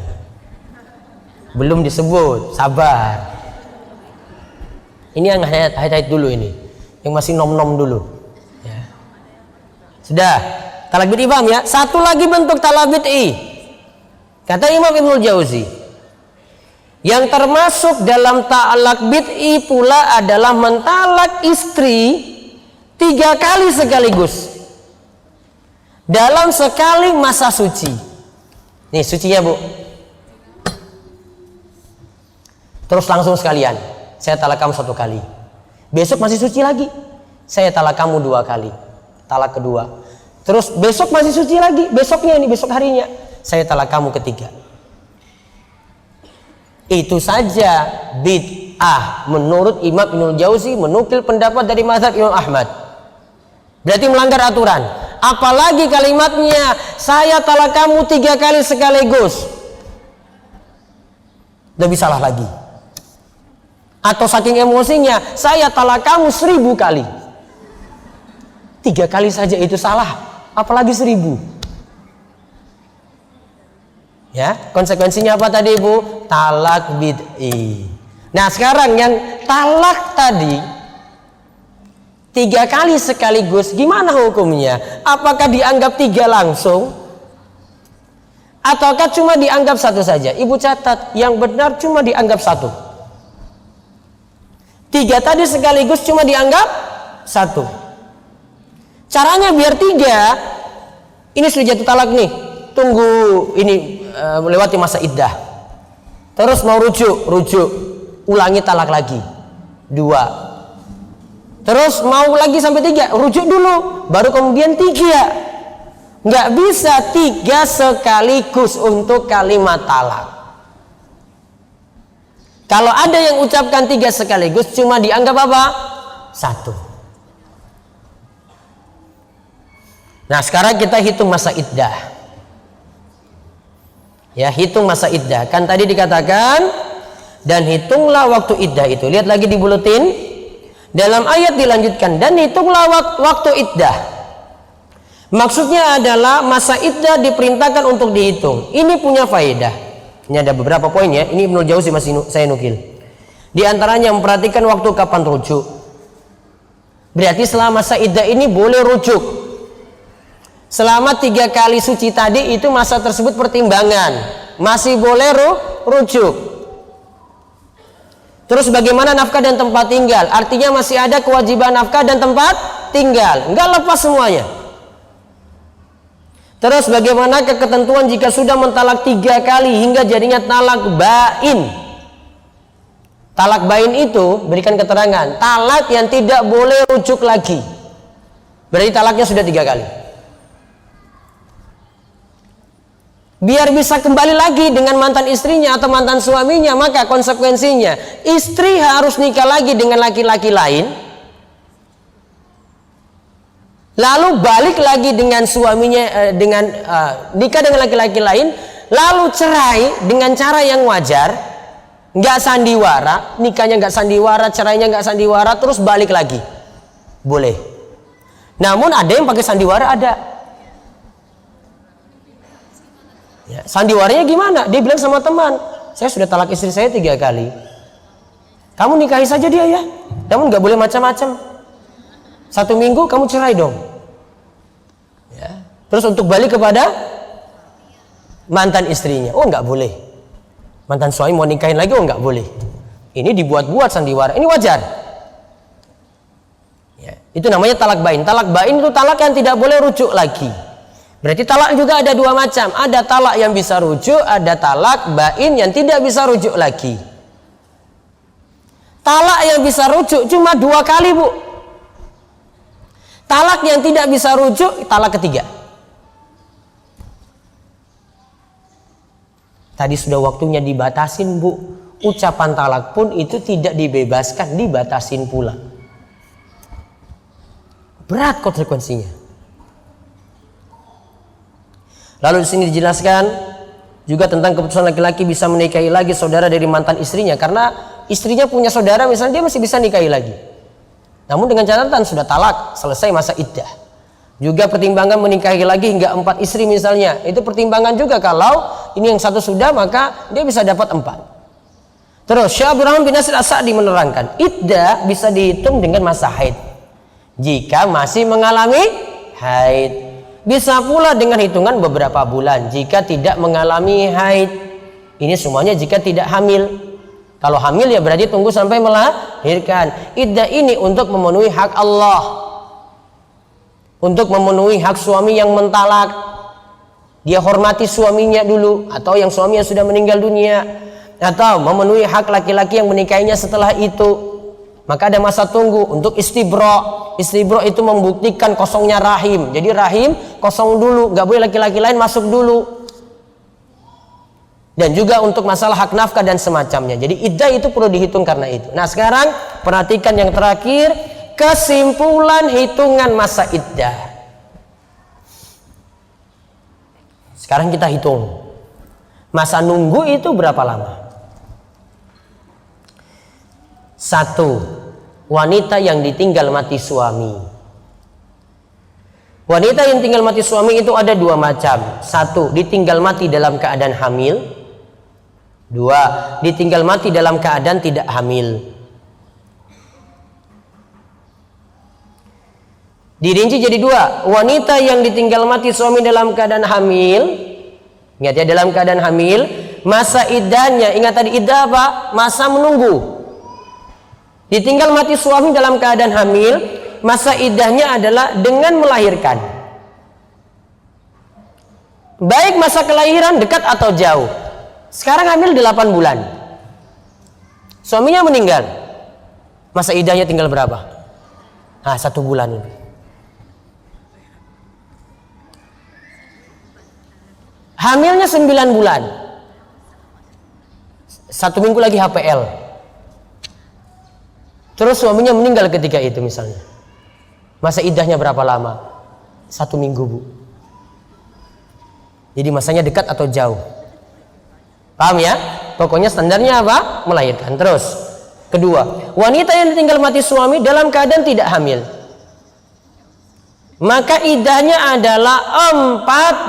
[SPEAKER 2] Belum disebut, sabar. Ini yang haid dulu ini, yang masih nom-nom dulu. Ya. Sudah, talak bid'i paham ya? Satu lagi bentuk talak bid'i. Kata Imam Ibnul Jauzi, yang termasuk dalam talak bid'i pula adalah mentalak istri 3 kali sekaligus. Dalam sekali masa suci. Nih sucinya bu. Terus langsung sekalian, saya talak kamu 1 kali. Besok masih suci lagi, saya talak kamu 2 kali. Talak kedua. Terus besok masih suci lagi, besoknya ini, besok harinya, saya talak kamu ketiga. Itu saja bid'ah menurut Imam Ibnul Jauzi, menukil pendapat dari mazhab Imam Ahmad. Berarti melanggar aturan. Apalagi kalimatnya, saya talak kamu 3 kali sekaligus. Lebih salah lagi. Atau saking emosinya, saya talak kamu 1000 kali. 3 kali saja itu salah, apalagi 1000. Ya, konsekuensinya apa tadi bu? Talak bid'i. Nah sekarang yang talak tadi 3 kali sekaligus, gimana hukumnya? Apakah dianggap 3 langsung? Ataukah cuma dianggap 1 saja? Ibu catat, yang benar cuma dianggap 1. 3 tadi sekaligus cuma dianggap 1. Caranya biar 3, ini sudah jatuh talak nih, tunggu ini melewati masa iddah. Terus mau rujuk, ulangi talak lagi 2. Terus mau lagi sampai 3, rujuk dulu, baru kemudian 3. Nggak bisa 3 sekaligus untuk kalimat talak. Kalau ada yang ucapkan 3 sekaligus, cuma dianggap apa? 1. Nah sekarang kita hitung masa iddah. Ya, hitung masa iddah. Kan tadi dikatakan, dan hitunglah waktu iddah itu. Lihat lagi di buletin. Dalam ayat dilanjutkan, dan hitunglah waktu iddah. Maksudnya adalah masa iddah diperintahkan untuk dihitung. Ini punya faedah. Ini ada beberapa poin ya. Ini Ibnul Jauzi masih saya nukil. Di antaranya memperhatikan waktu kapan rujuk. Berarti selama masa iddah ini boleh rujuk. Selama 3 kali suci tadi itu masa tersebut pertimbangan, masih boleh rujuk. Terus bagaimana nafkah dan tempat tinggal? Artinya masih ada kewajiban nafkah dan tempat tinggal, enggak lepas semuanya. Terus bagaimana ketentuan jika sudah mentalak 3 kali hingga jadinya talak bain? Talak bain itu berikan keterangan talak yang tidak boleh rujuk lagi. Berarti talaknya sudah 3 kali. Biar bisa kembali lagi dengan mantan istrinya atau mantan suaminya, maka konsekuensinya istri harus nikah lagi dengan laki-laki lain, lalu balik lagi dengan suaminya, nikah dengan laki-laki lain, lalu cerai dengan cara yang wajar, nggak sandiwara, nikahnya nggak sandiwara, cerainya nggak sandiwara, terus balik lagi, boleh. Namun ada yang pakai sandiwara, ada. Ya, sandiwaranya gimana? Dia bilang sama teman, saya sudah talak istri saya 3 kali. Kamu nikahi saja dia ya, namun nggak boleh macam-macam. 1 minggu kamu cerai dong. Ya. Terus untuk balik kepada mantan istrinya, oh nggak boleh. Mantan suami mau nikahin lagi, oh nggak boleh. Ini dibuat-buat sandiwara, ini wajar. Ya, itu namanya talak bain. Talak bain itu talak yang tidak boleh rujuk lagi. Berarti talak juga ada 2 macam. Ada talak yang bisa rujuk, ada talak bain yang tidak bisa rujuk lagi. Talak yang bisa rujuk cuma 2 kali, Bu. Talak yang tidak bisa rujuk, talak ketiga. Tadi sudah waktunya dibatasin, Bu. Ucapan talak pun itu tidak dibebaskan, dibatasin pula. Berat konsekuensinya. Lalu di sini dijelaskan juga tentang keputusan laki-laki bisa menikahi lagi saudara dari mantan istrinya, karena istrinya punya saudara misalnya, dia masih bisa nikahi lagi. Namun dengan catatan sudah talak, selesai masa iddah. Juga pertimbangan menikahi lagi hingga 4 istri misalnya, itu pertimbangan juga. Kalau ini yang 1 sudah, maka dia bisa dapat 4. Terus Syekh Abdurrahman bin Nasir As-Sa'di menerangkan, iddah bisa dihitung dengan masa haid jika masih mengalami haid. Bisa pula dengan hitungan beberapa bulan jika tidak mengalami haid. Ini semuanya jika tidak hamil. Kalau hamil ya berarti tunggu sampai melahirkan. Iddah ini untuk memenuhi hak Allah, untuk memenuhi hak suami yang mentalak. Dia hormati suaminya dulu, atau yang suaminya sudah meninggal dunia, atau memenuhi hak laki-laki yang menikahinya setelah itu. Maka ada masa tunggu untuk istibra. Istibra itu membuktikan kosongnya rahim. Jadi rahim kosong dulu, nggak boleh laki-laki lain masuk dulu. Dan juga untuk masalah hak nafkah dan semacamnya. Jadi iddah itu perlu dihitung karena itu. Nah sekarang perhatikan yang terakhir, kesimpulan hitungan masa iddah. Sekarang kita hitung masa nunggu itu berapa lama. 1. Wanita yang ditinggal mati suami. Wanita yang tinggal mati suami itu ada 2 macam. 1. Ditinggal mati dalam keadaan hamil. 2. Ditinggal mati dalam keadaan tidak hamil. Dirinci jadi 2. Wanita yang ditinggal mati suami dalam keadaan hamil. Ingat ya, dalam keadaan hamil, masa iddahnya, ingat tadi iddah apa? Masa menunggu. Ditinggal mati suami dalam keadaan hamil, masa iddahnya adalah dengan melahirkan. Baik masa kelahiran dekat atau jauh. Sekarang hamil 8 bulan. Suaminya meninggal. Masa iddahnya tinggal berapa? 1 bulan ini. Hamilnya 9 bulan. 1 minggu lagi HPL. Terus suaminya meninggal ketika itu misalnya. Masa iddahnya berapa lama? 1 minggu, Bu. Jadi masanya dekat atau jauh? Paham ya? Pokoknya standarnya apa? Melahirkan. Terus kedua, wanita yang ditinggal mati suami dalam keadaan tidak hamil, maka iddahnya adalah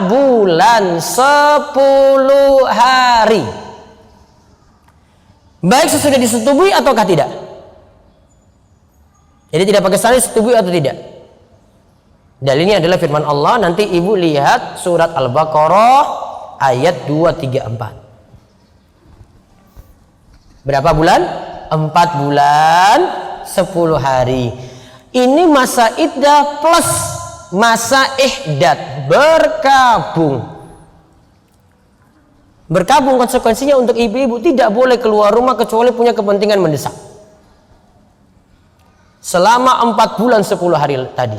[SPEAKER 2] 4 bulan 10 hari. baik sesudah disetubui ataukah tidak. Jadi tidak pakai salin disetubui atau tidak. Dalilnya adalah firman Allah, nanti ibu lihat surat Al-Baqarah ayat 234. Berapa bulan? 4 bulan 10 hari. Ini masa iddah plus masa ihdad, berkabung. Berkabung konsekuensinya untuk ibu-ibu tidak boleh keluar rumah kecuali punya kepentingan mendesak. Selama 4 bulan 10 hari tadi.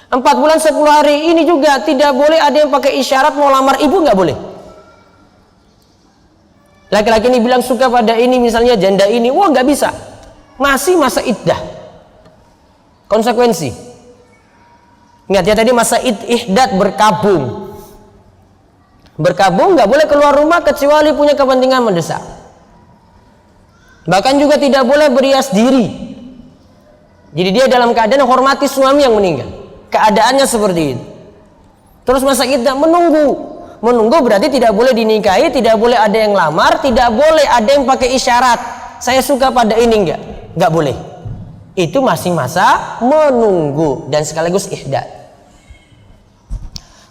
[SPEAKER 2] 4 bulan 10 hari ini juga tidak boleh ada yang pakai isyarat mau lamar ibu, nggak boleh. Laki-laki ini bilang suka pada ini, misalnya janda ini, wah nggak bisa. Masih masa iddah. Konsekuensi. Ingat ya tadi masa ihdad berkabung. Berkabung nggak boleh keluar rumah kecuali punya kepentingan mendesak. Bahkan juga tidak boleh berias diri. Jadi dia dalam keadaan hormati suami yang meninggal. Keadaannya seperti itu. Terus masa iddah menunggu. Menunggu berarti tidak boleh dinikahi, tidak boleh ada yang lamar, tidak boleh ada yang pakai isyarat. Saya suka pada ini, nggak boleh. Itu masih masa menunggu dan sekaligus ihdad.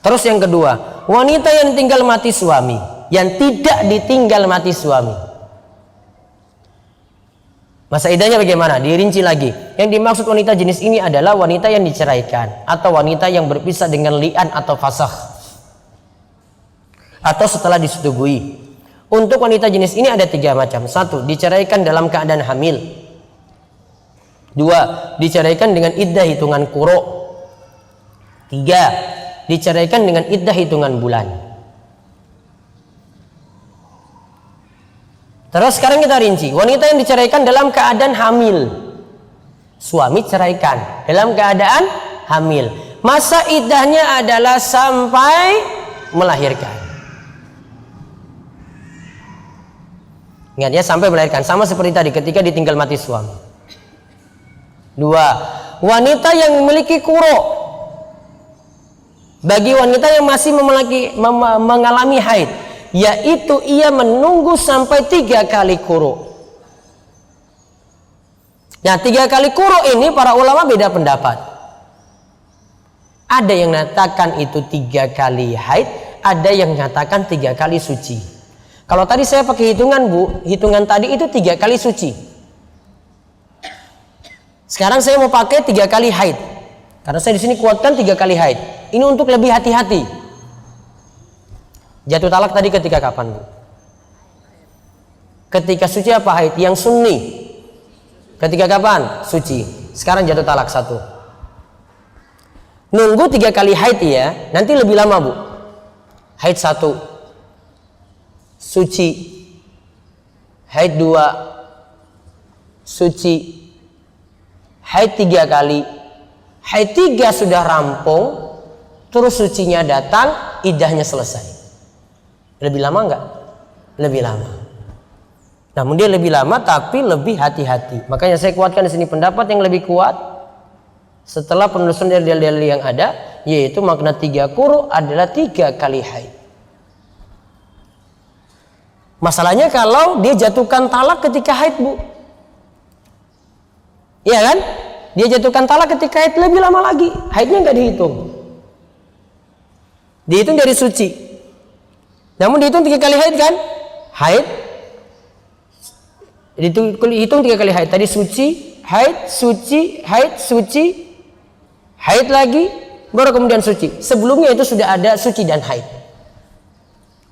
[SPEAKER 2] Terus yang kedua, wanita yang tinggal mati suami, yang tidak ditinggal mati suami. Masa iddahnya bagaimana? Dirinci lagi. Yang dimaksud wanita jenis ini adalah wanita yang diceraikan atau wanita yang berpisah dengan li'an atau fasakh, atau setelah disetubui. Untuk wanita jenis ini ada 3 macam. 1. Diceraikan dalam keadaan hamil. 2. Diceraikan dengan iddah hitungan quru'. 3. Diceraikan dengan iddah hitungan bulan. Terus sekarang kita rinci. Wanita yang diceraikan dalam keadaan hamil. Suami ceraikan dalam keadaan hamil. Masa iddahnya adalah sampai melahirkan. Ingat ya, sampai melahirkan. Sama seperti tadi ketika ditinggal mati suami. 2. Wanita yang memiliki quru'. Bagi wanita yang masih mengalami haid, yaitu ia menunggu sampai 3 kali quru'. Nah, 3 kali quru' ini para ulama beda pendapat. Ada yang mengatakan itu 3 kali haid, ada yang menyatakan 3 kali suci. Kalau tadi saya pakai hitungan, Bu, hitungan tadi itu 3 kali suci. Sekarang saya mau pakai 3 kali haid. Karena saya di sini kuatkan 3 kali haid. Ini untuk lebih hati-hati. Jatuh talak tadi ketika kapan, Bu? Ketika suci apa haid? Yang sunni. Ketika kapan? Suci. Sekarang jatuh talak 1. Nunggu 3 kali haid ya, nanti lebih lama, Bu. Haid 1. Suci. Haid 2. Suci. Haid 3 kali. Haid 3 sudah rampung, terus sucinya datang, iddahnya selesai. Lebih lama enggak? Lebih lama. Namun dia lebih lama tapi lebih hati-hati. Makanya saya kuatkan di sini pendapat yang lebih kuat setelah penelusuran dari dalil yang ada, yaitu makna 3 quru' adalah 3 kali haid. Masalahnya kalau dia jatuhkan talak ketika haid, Bu. Iya kan? Dia jatuhkan talak ketika haid, lebih lama lagi. Haidnya nggak dihitung. Dihitung dari suci. Namun dihitung 3 kali haid kan? Haid. Dihitung 3 kali haid. Tadi suci, haid, suci, haid, suci, haid lagi, baru kemudian suci. Sebelumnya itu sudah ada suci dan haid.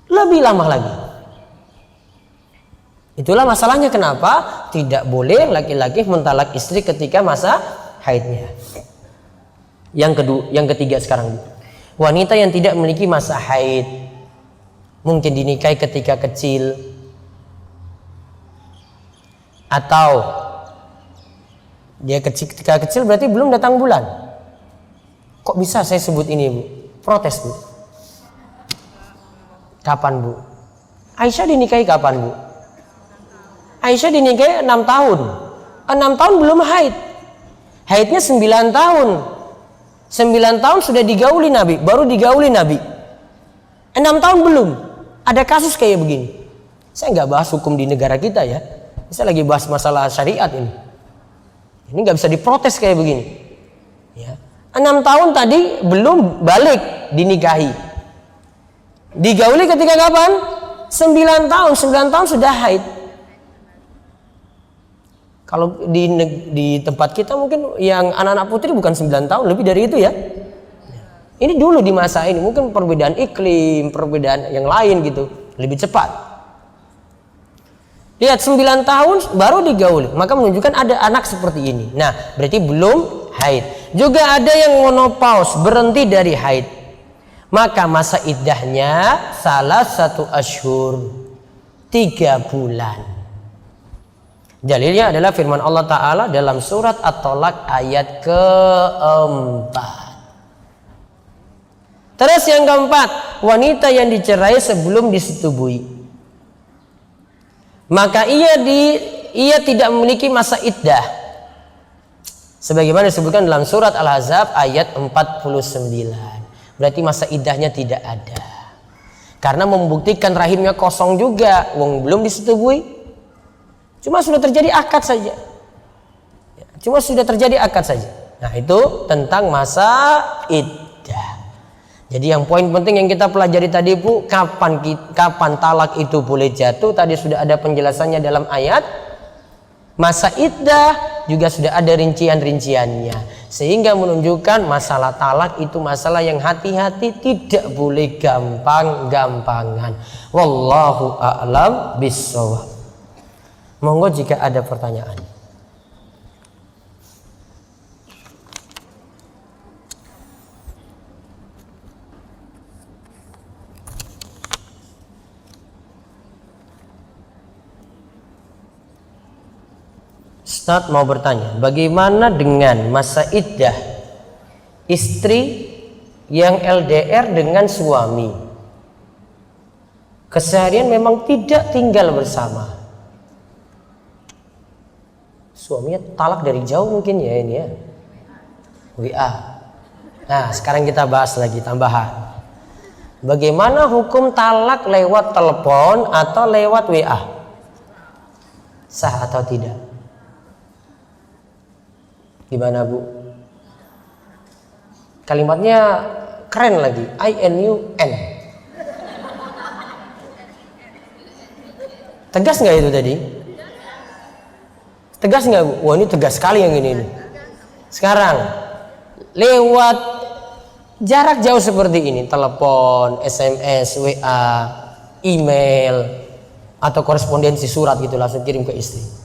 [SPEAKER 2] Lebih lama lagi. Itulah masalahnya kenapa tidak boleh laki-laki mentalak istri ketika masa haidnya. Yang ketiga sekarang, wanita yang tidak memiliki masa haid, mungkin dinikahi ketika kecil, atau dia ketika kecil berarti belum datang bulan. Kok bisa saya sebut ini, Bu? Protes, Bu. Kapan, Bu? Aisyah dinikahi kapan, Bu? Aisyah dinikahi 6 tahun. 6 tahun belum haid. Haidnya 9 tahun. 9 tahun sudah digauli Nabi, baru digauli Nabi. 6 tahun belum. Ada kasus kayak begini. Saya nggak bahas hukum di negara kita ya. Saya lagi bahas masalah syariat ini. Ini nggak bisa diprotes kayak begini. Ya. 6 tahun tadi belum balik dinikahi. Digauli ketika kapan? 9 tahun. 9 tahun sudah haid. Kalau di tempat kita mungkin yang anak-anak putri bukan 9 tahun, lebih dari itu ya. Ini dulu di masa ini mungkin perbedaan iklim, perbedaan yang lain gitu, lebih cepat. Lihat 9 tahun baru digauli, maka menunjukkan ada anak seperti ini. Nah, berarti belum haid. Juga ada yang menopause, berhenti dari haid. Maka masa iddahnya salah 1 ashur, 3 bulan. Dalilnya adalah firman Allah Ta'ala dalam surat At-Tolak ayat keempat. Terus yang keempat, wanita yang dicerai sebelum disetubui, maka ia tidak memiliki masa iddah. Sebagaimana disebutkan dalam surat Al-Ahzab ayat 49. Berarti masa iddahnya tidak ada. Karena membuktikan rahimnya kosong juga, wong belum disetubui. Cuma sudah terjadi akad saja. Nah, itu tentang masa iddah. Jadi yang poin penting yang kita pelajari tadi Bu, kapan talak itu boleh jatuh, tadi sudah ada penjelasannya dalam ayat. Masa iddah juga sudah ada rincian-rinciannya, sehingga menunjukkan masalah talak itu masalah yang hati-hati, tidak boleh gampang-gampangan. Wallahu a'lam bishawab. Monggo jika ada pertanyaan. Ustaz mau bertanya, bagaimana dengan masa iddah istri yang LDR dengan suami? Keseharian memang tidak tinggal bersama. Suaminya talak dari jauh mungkin ya ini ya. WA. Nah, sekarang kita bahas lagi tambahan. Bagaimana hukum talak lewat telepon atau lewat WA? Sah atau tidak? Gimana Bu? Kalimatnya keren lagi, INUN. Tegas nggak itu tadi? Tegas nggak Bu? Wah, ini tegas sekali yang ini. Sekarang lewat jarak jauh seperti ini, telepon, SMS, WA, email, atau korespondensi surat gitu langsung kirim ke istri.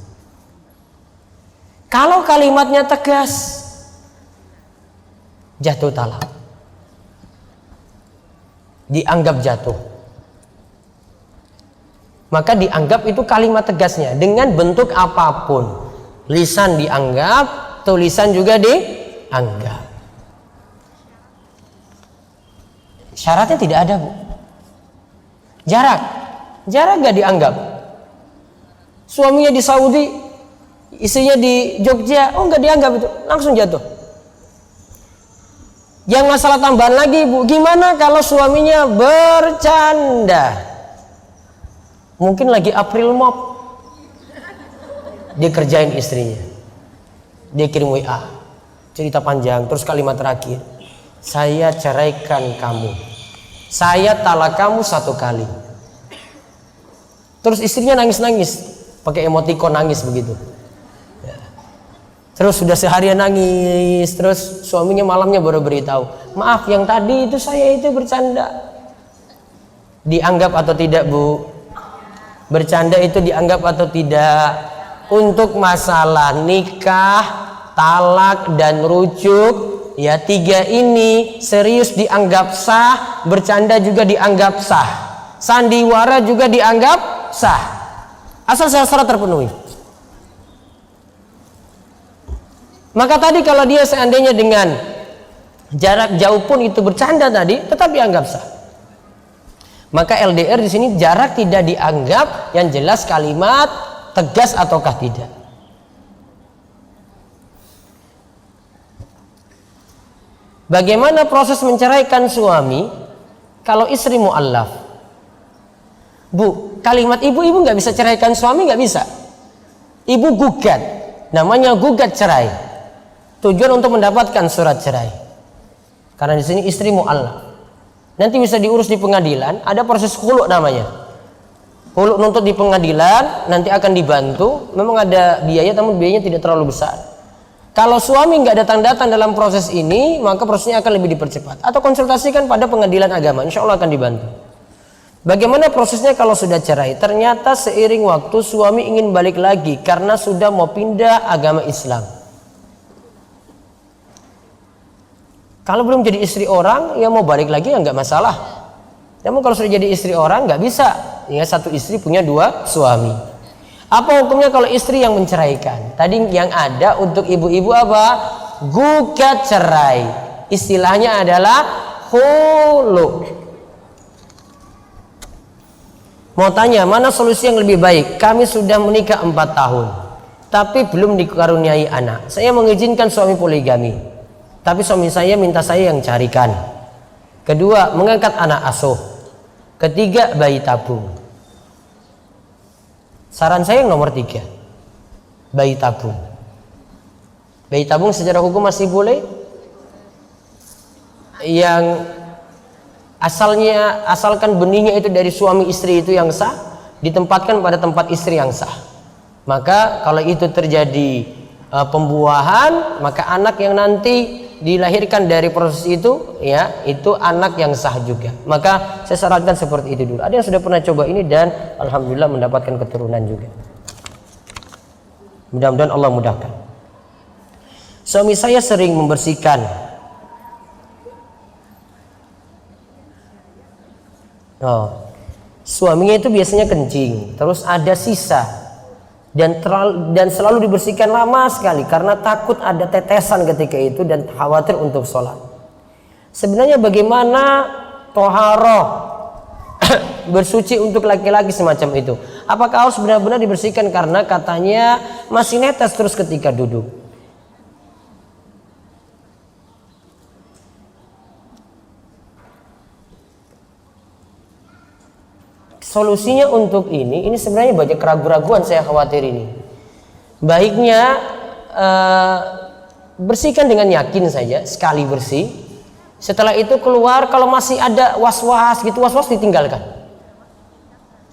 [SPEAKER 2] Kalau kalimatnya tegas, jatuh talak, dianggap jatuh. Maka dianggap itu kalimat tegasnya dengan bentuk apapun. Lisan dianggap, tulisan juga dianggap. Syaratnya tidak ada Bu. Jarak gak dianggap. Suaminya di Saudi, istrinya di Jogja, nggak dianggap itu, langsung jatuh. Yang masalah tambahan lagi Bu, gimana kalau suaminya bercanda? Mungkin lagi April Mop, dia kerjain istrinya, dia kirim WA, cerita panjang, terus kalimat terakhir, saya ceraikan kamu, saya talak kamu 1 kali. Terus istrinya nangis-nangis, pakai emoticon nangis begitu. Terus sudah seharian nangis, terus suaminya malamnya baru beritahu, maaf yang tadi itu saya itu bercanda. Dianggap atau tidak Bu? Bercanda itu dianggap atau tidak? Untuk masalah nikah, talak dan rujuk, ya 3 ini serius dianggap sah, bercanda juga dianggap sah, sandiwara juga dianggap sah, asal syarat terpenuhi. Maka tadi kalau dia seandainya dengan jarak jauh pun itu bercanda tadi, tetap dianggap sah. Maka LDR di sini jarak tidak dianggap, yang jelas kalimat tegas ataukah tidak. Bagaimana proses menceraikan suami kalau istri mu'allaf? Bu, kalimat ibu-ibu nggak bisa ceraikan suami, nggak bisa. Ibu gugat, namanya gugat cerai. Tujuan untuk mendapatkan surat cerai. Karena di sini istri mu'allaq. Nanti bisa diurus di pengadilan, ada proses khulu namanya. Khulu nuntut di pengadilan, nanti akan dibantu. Memang ada biaya, namun biayanya tidak terlalu besar. Kalau suami nggak datang-datang dalam proses ini, maka prosesnya akan lebih dipercepat. Atau konsultasikan pada pengadilan agama, insya Allah akan dibantu. Bagaimana prosesnya kalau sudah cerai? Ternyata seiring waktu suami ingin balik lagi karena sudah mau pindah agama Islam. Kalau belum jadi istri orang, ya mau balik lagi ya nggak masalah. Namun kalau sudah jadi istri orang nggak bisa. Ya satu istri punya dua suami. Apa hukumnya kalau istri yang menceraikan? Tadi yang ada untuk ibu-ibu apa? Gugat cerai. Istilahnya adalah khulu. Mau tanya, mana solusi yang lebih baik? Kami sudah menikah 4 tahun, tapi belum dikaruniai anak. Saya mengizinkan suami poligami, tapi suami saya minta saya yang carikan. Kedua, mengangkat anak asuh. Ketiga, bayi tabung. Saran saya yang nomor 3, bayi tabung. Bayi tabung secara hukum masih boleh. Yang asalkan benihnya itu dari suami istri itu yang sah, ditempatkan pada tempat istri yang sah. Maka kalau itu terjadi pembuahan, maka anak yang nanti dilahirkan dari proses itu, ya itu anak yang sah juga. Maka saya sarankan seperti itu dulu. Ada yang sudah pernah coba ini dan alhamdulillah mendapatkan keturunan juga. Mudah-mudahan Allah mudahkan. Suami saya sering membersihkan suaminya itu biasanya kencing, terus ada sisa dan selalu dibersihkan lama sekali karena takut ada tetesan ketika itu dan khawatir untuk sholat. Sebenarnya bagaimana toharoh bersuci untuk laki-laki semacam itu? Apakah harus benar-benar dibersihkan karena katanya masih netes terus ketika duduk? Solusinya untuk ini sebenarnya banyak keraguan-keraguan, saya khawatir ini. Baiknya bersihkan dengan yakin saja, sekali bersih. Setelah itu keluar, kalau masih ada was-was gitu, was-was ditinggalkan.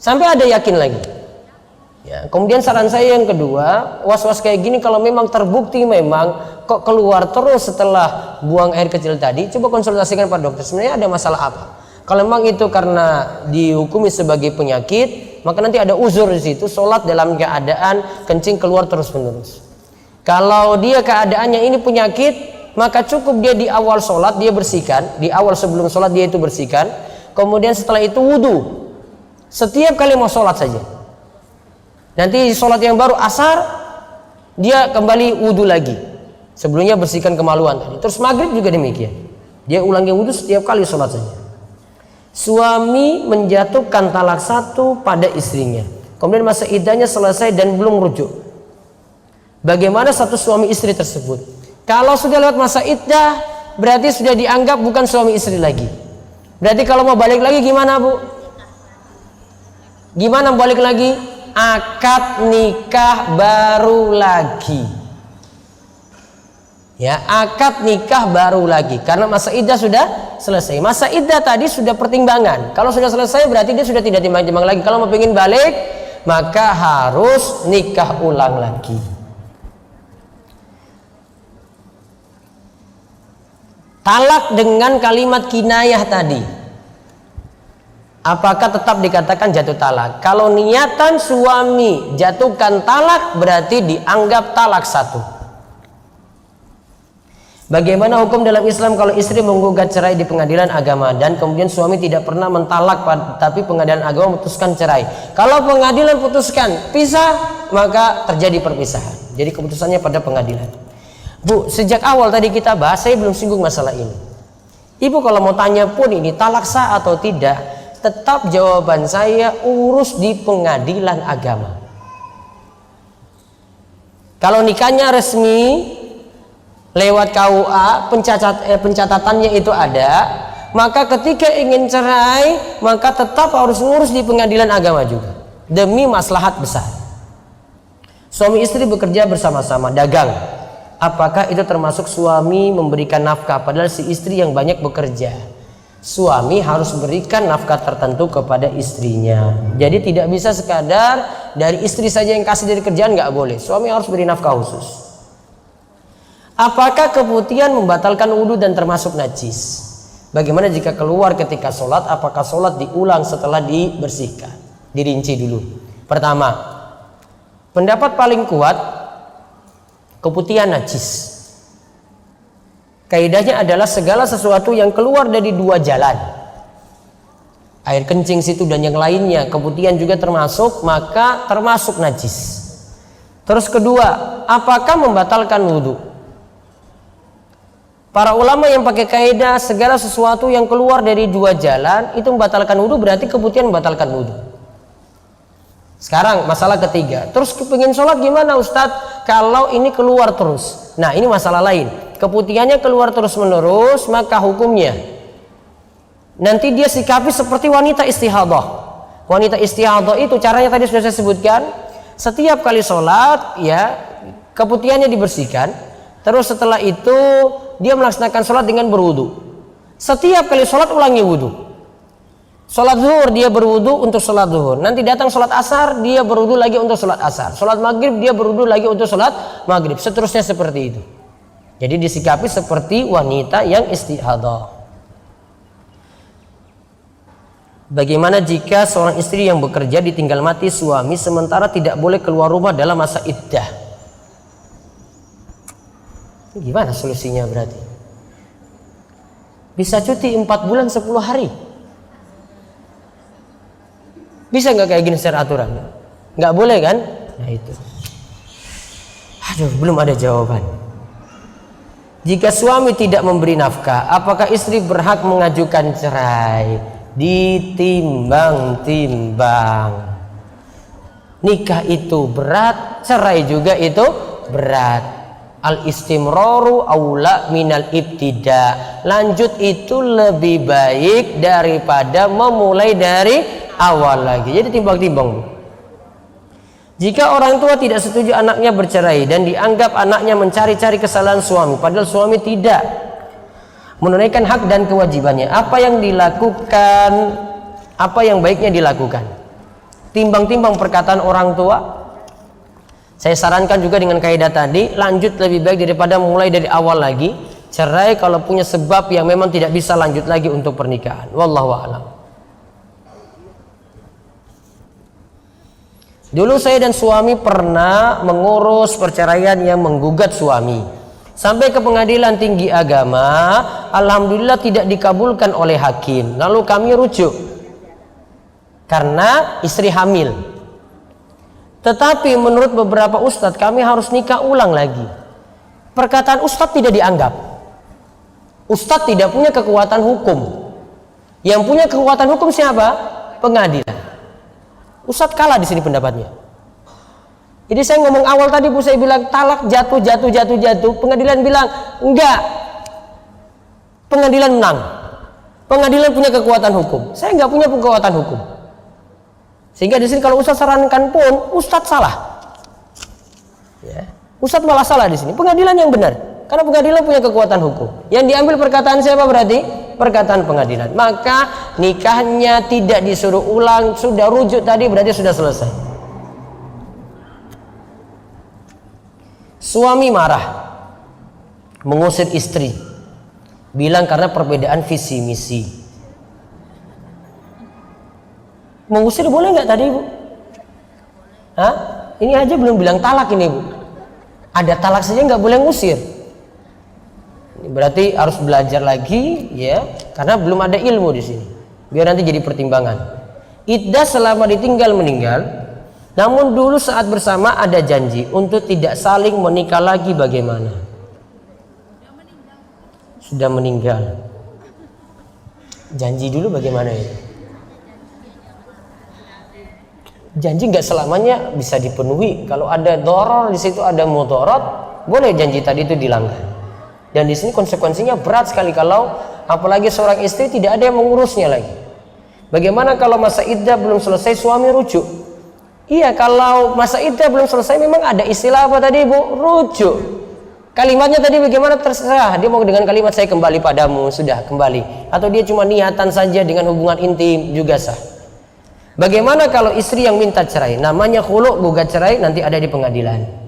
[SPEAKER 2] Sampai ada yakin lagi. Ya, kemudian saran saya yang kedua, was-was kayak gini kalau memang terbukti memang kok keluar terus setelah buang air kecil tadi, coba konsultasikan pada dokter. Sebenarnya ada masalah apa? Kalau memang itu karena dihukumi sebagai penyakit, maka nanti ada uzur di situ, sholat dalam keadaan kencing keluar terus-menerus. Kalau dia keadaannya ini penyakit, maka cukup dia di awal sholat dia bersihkan, di awal sebelum sholat dia itu bersihkan, kemudian setelah itu wudu. Setiap kali mau sholat saja. Nanti sholat yang baru asar, dia kembali wudu lagi. Sebelumnya bersihkan kemaluan tadi. Terus maghrib juga demikian. Dia ulangi wudu setiap kali sholat saja. Suami menjatuhkan talak 1 pada istrinya, kemudian masa iddahnya selesai dan belum rujuk. Bagaimana satu suami istri tersebut? Kalau sudah lewat masa iddah, berarti sudah dianggap bukan suami istri lagi. Berarti kalau mau balik lagi gimana, Bu? Gimana balik lagi? Akad nikah baru lagi. Ya, akad nikah baru lagi karena masa iddah sudah selesai. Masa iddah tadi sudah pertimbangan. Kalau sudah selesai berarti dia sudah tidak timbang-timbang lagi. Kalau mau pengen balik, maka harus nikah ulang lagi. Talak dengan kalimat kinayah tadi, apakah tetap dikatakan jatuh talak? Kalau niatan suami jatuhkan talak berarti dianggap talak 1. Bagaimana hukum dalam Islam kalau istri menggugat cerai di pengadilan agama dan kemudian suami tidak pernah mentalak tapi pengadilan agama memutuskan cerai? Kalau pengadilan putuskan pisah, maka terjadi perpisahan. Jadi keputusannya pada pengadilan. Bu, sejak awal tadi kita bahas, saya belum singgung masalah ini. Ibu kalau mau tanya pun ini talak sah atau tidak, tetap jawaban saya urus di pengadilan agama. Kalau nikahnya resmi lewat KUA, pencatatannya itu ada, maka ketika ingin cerai maka tetap harus ngurus di pengadilan agama juga demi maslahat besar. Suami istri bekerja bersama-sama, dagang. Apakah itu termasuk suami memberikan nafkah padahal si istri yang banyak bekerja? Suami harus berikan nafkah tertentu kepada istrinya. Jadi tidak bisa sekadar dari istri saja yang kasih dari kerjaan, nggak boleh. Suami harus beri nafkah khusus. Apakah keputihan membatalkan wudhu dan termasuk najis? Bagaimana jika keluar ketika sholat? Apakah sholat diulang setelah dibersihkan? Dirinci dulu. Pertama, pendapat paling kuat, keputihan najis. Kaidahnya adalah segala sesuatu yang keluar dari dua jalan, air kencing situ dan yang lainnya, keputihan juga termasuk, maka termasuk najis. Terus kedua, apakah membatalkan wudhu? Para ulama yang pakai kaidah segala sesuatu yang keluar dari dua jalan itu membatalkan wudhu, berarti keputihan membatalkan wudhu. Sekarang masalah ketiga, terus kepingin sholat gimana Ustadz kalau ini keluar terus? Nah ini masalah lain. Keputihannya keluar terus menerus, maka hukumnya nanti dia sikapi seperti wanita istihadah. Wanita istihadah itu caranya tadi sudah saya sebutkan. Setiap kali sholat ya keputihannya dibersihkan, terus setelah itu dia melaksanakan sholat dengan berwudu. Setiap kali sholat ulangi wudu. Sholat zuhur dia berwudu untuk sholat zuhur. Nanti datang sholat asar dia berwudu lagi untuk sholat asar. Sholat maghrib dia berwudu lagi untuk sholat maghrib. Seterusnya seperti itu. Jadi disikapi seperti wanita yang istihadah. Bagaimana jika seorang istri yang bekerja ditinggal mati suami sementara tidak boleh keluar rumah dalam masa iddah? Gimana solusinya berarti? Bisa cuti 4 bulan 10 hari. Bisa nggak kayak gini secara aturan? Nggak boleh kan? Nah itu. Aduh, belum ada jawaban. Jika suami tidak memberi nafkah, apakah istri berhak mengajukan cerai? Ditimbang-timbang. Nikah itu berat, cerai juga itu berat. Al-istimraru aula minal ibtida. Lanjut itu lebih baik daripada memulai dari awal lagi. Jadi timbang-timbang. Jika orang tua tidak setuju anaknya bercerai dan dianggap anaknya mencari-cari kesalahan suami, padahal suami tidak menunaikan hak dan kewajibannya, apa yang dilakukan? Apa yang baiknya dilakukan? Timbang-timbang perkataan orang tua. Saya sarankan juga dengan kaidah tadi, lanjut lebih baik daripada mulai dari awal lagi. Cerai kalau punya sebab yang memang tidak bisa lanjut lagi untuk pernikahan. Wallahu a'lam. Dulu saya dan suami pernah mengurus perceraian yang menggugat suami sampai ke pengadilan tinggi agama. Alhamdulillah tidak dikabulkan oleh hakim. Lalu kami rujuk karena istri hamil. Tetapi menurut beberapa ustadz kami harus nikah ulang lagi. Perkataan ustadz tidak dianggap. Ustadz tidak punya kekuatan hukum. Yang punya kekuatan hukum siapa? Pengadilan. Ustadz kalah di sini pendapatnya. Jadi saya ngomong awal tadi Bu, saya bilang talak jatuh. Pengadilan bilang enggak. Pengadilan menang. Pengadilan punya kekuatan hukum. Saya enggak punya kekuatan hukum. Sehingga di sini kalau Ustadz sarankan pun Ustadz salah. Ya. Ustadz malah salah di sini. Pengadilan yang benar. Karena pengadilan punya kekuatan hukum. Yang diambil perkataan siapa berarti? Perkataan pengadilan. Maka nikahnya tidak disuruh ulang, sudah rujuk tadi berarti sudah selesai. Suami marah, mengusir istri, bilang karena perbedaan visi misi. Mengusir boleh nggak tadi Bu? Hah? Ini aja belum bilang talak ini Bu. Ada talak saja nggak boleh ngusir. Berarti harus belajar lagi ya, karena belum ada ilmu di sini. Biar nanti jadi pertimbangan. Iddah selama ditinggal meninggal, namun dulu saat bersama ada janji untuk tidak saling menikah lagi, bagaimana? Sudah meninggal. Janji dulu bagaimana itu? Janji nggak selamanya bisa dipenuhi. Kalau ada doror di situ, ada mudorot, boleh janji tadi itu dilanggar. Dan di sini konsekuensinya berat sekali kalau apalagi seorang istri tidak ada yang mengurusnya lagi. Bagaimana kalau masa iddah belum selesai suami rujuk? Iya, kalau masa iddah belum selesai memang ada istilah apa tadi Bu? Rujuk. Kalimatnya tadi bagaimana terserah. Dia mau dengan kalimat saya kembali padamu, sudah kembali. Atau dia cuma niatan saja dengan hubungan intim juga sah. Bagaimana kalau istri yang minta cerai? Namanya khulu, gugat cerai, nanti ada di pengadilan.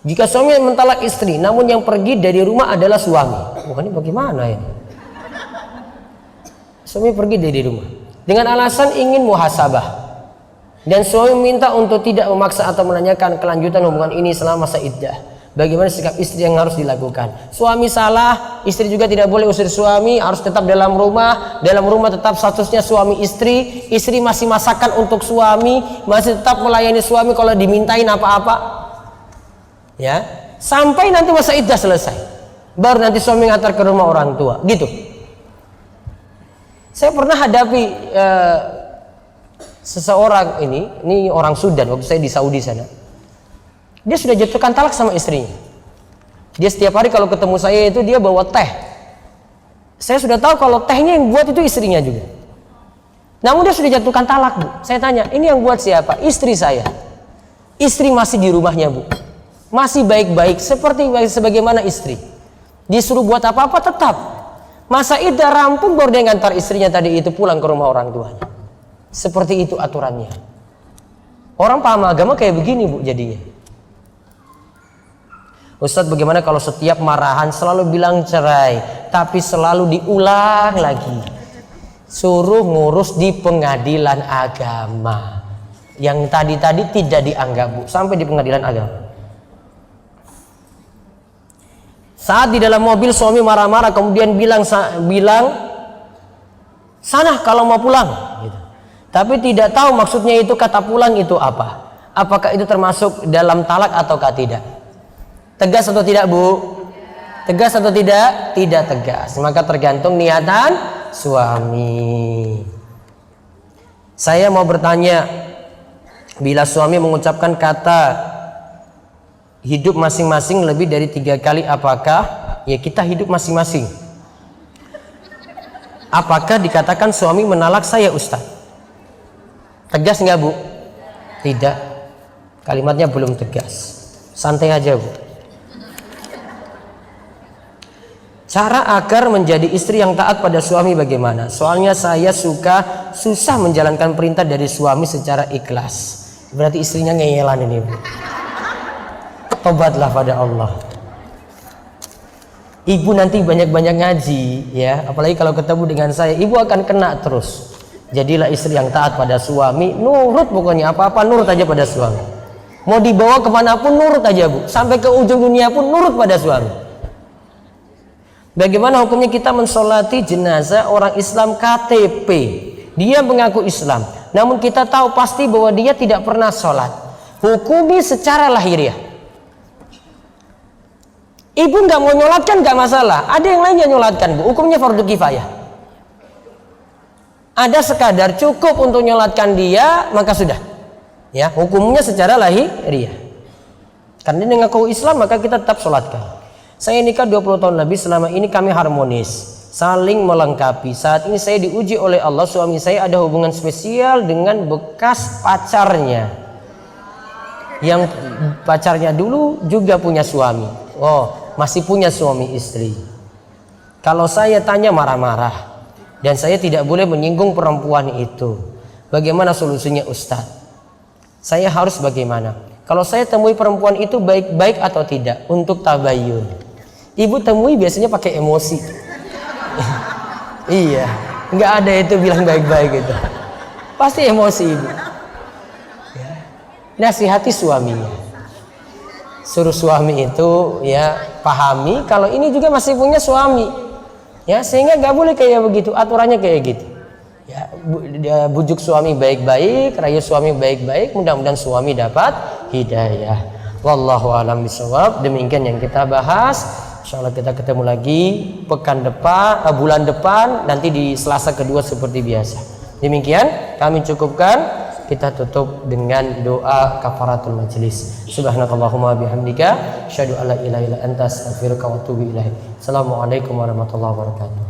[SPEAKER 2] Jika suami mentalak istri, namun yang pergi dari rumah adalah suami. Bukan ini bagaimana ya? Suami pergi dari rumah dengan alasan ingin muhasabah. Dan suami minta untuk tidak memaksa atau menanyakan kelanjutan hubungan ini selama masa iddah. Bagaimana sikap istri yang harus dilakukan? Suami salah, istri juga tidak boleh usir suami, harus tetap dalam rumah. Dalam rumah tetap statusnya suami istri. Istri masih masakan untuk suami, masih tetap melayani suami kalau dimintain apa-apa. Ya, sampai nanti masa iddah selesai. Baru nanti suami ngantar ke rumah orang tua, gitu. Saya pernah hadapi seseorang ini orang Sudan waktu saya di Saudi sana. Dia sudah jatuhkan talak sama istrinya. Dia setiap hari kalau ketemu saya itu dia bawa teh. Saya sudah tahu kalau tehnya yang buat itu istrinya juga. Namun dia sudah jatuhkan talak, Bu. Saya tanya, ini yang buat siapa? Istri saya. Istri masih di rumahnya, Bu. Masih baik-baik seperti sebagaimana istri. Disuruh buat apa-apa tetap. Masa iddah rampung baru dia ngantar istrinya tadi itu pulang ke rumah orang tuanya. Seperti itu aturannya. Orang paham agama kayak begini, Bu, jadinya. Ustadz, bagaimana kalau setiap marahan selalu bilang cerai, tapi selalu diulang lagi? Suruh ngurus di pengadilan agama. Yang tadi-tadi tidak dianggap, Bu, sampai di pengadilan agama. Saat di dalam mobil suami marah-marah kemudian bilang sana kalau mau pulang, gitu. Tapi tidak tahu maksudnya itu kata pulang itu apa. Apakah itu termasuk dalam talak ataukah tidak? Tegas atau tidak, Bu? Tegas atau tidak? Tidak tegas. Maka tergantung niatan suami. Saya mau bertanya, bila suami mengucapkan kata hidup masing-masing lebih dari 3 kali, apakah ya kita hidup masing-masing? Apakah dikatakan suami menalak saya, Ustaz? Tegas nggak, Bu? Tidak. Kalimatnya belum tegas. Santai aja, Bu. Cara agar menjadi istri yang taat pada suami bagaimana? Soalnya saya susah menjalankan perintah dari suami secara ikhlas. Berarti istrinya ngeyelan ini, Bu. Tobatlah pada Allah. Ibu nanti banyak-banyak ngaji, ya. Apalagi kalau ketemu dengan saya, ibu akan kena terus. Jadilah istri yang taat pada suami, nurut pokoknya, apa-apa nurut aja pada suami. Mau dibawa kemanapun nurut aja, Bu. Sampai ke ujung dunia pun nurut pada suami. Bagaimana hukumnya kita mensolati jenazah orang Islam KTP? Dia mengaku Islam, namun kita tahu pasti bahwa dia tidak pernah sholat. Hukumi secara lahiriah. Ibu nggak mau nyolatkan nggak masalah. Ada yang lainnya nyolatkan, Bu. Hukumnya fardu kifayah. Ada sekadar cukup untuk nyolatkan dia, maka sudah. Ya, hukumnya secara lahiriah. Karena dia mengaku Islam, maka kita tetap sholatkan. Saya nikah 20 tahun lebih, selama ini kami harmonis, saling melengkapi. Saat ini saya diuji oleh Allah, suami saya ada hubungan spesial dengan bekas pacarnya. Yang pacarnya dulu juga punya suami. Oh, masih punya suami istri. Kalau saya tanya marah-marah. Dan saya tidak boleh menyinggung perempuan itu. Bagaimana solusinya, Ustaz? Saya harus bagaimana? Kalau saya temui perempuan itu baik-baik atau tidak untuk tabayyun. Ibu temui biasanya pakai emosi. Iya, nggak ada itu bilang baik-baik gitu. Pasti emosi ibu. Ya. Nasihati suaminya. Suruh suami itu ya pahami kalau ini juga masih punya suami. Ya, sehingga nggak boleh kayak begitu, aturannya kayak gitu. Ya, bujuk suami baik-baik, rayu suami baik-baik, mudah-mudahan suami dapat hidayah. Wallahu a'lam bishawab. Demikian yang kita bahas. Insyaallah kita ketemu lagi pekan depan, bulan depan, nanti di Selasa kedua seperti biasa. Demikian kami cukupkan. Kita tutup dengan doa kafaratul majlis. Subhanakallahumma bihamdika asyhadu an la ilaha illa anta astaghfiruka wa atubu ilaik. Assalamualaikum warahmatullahi wabarakatuh.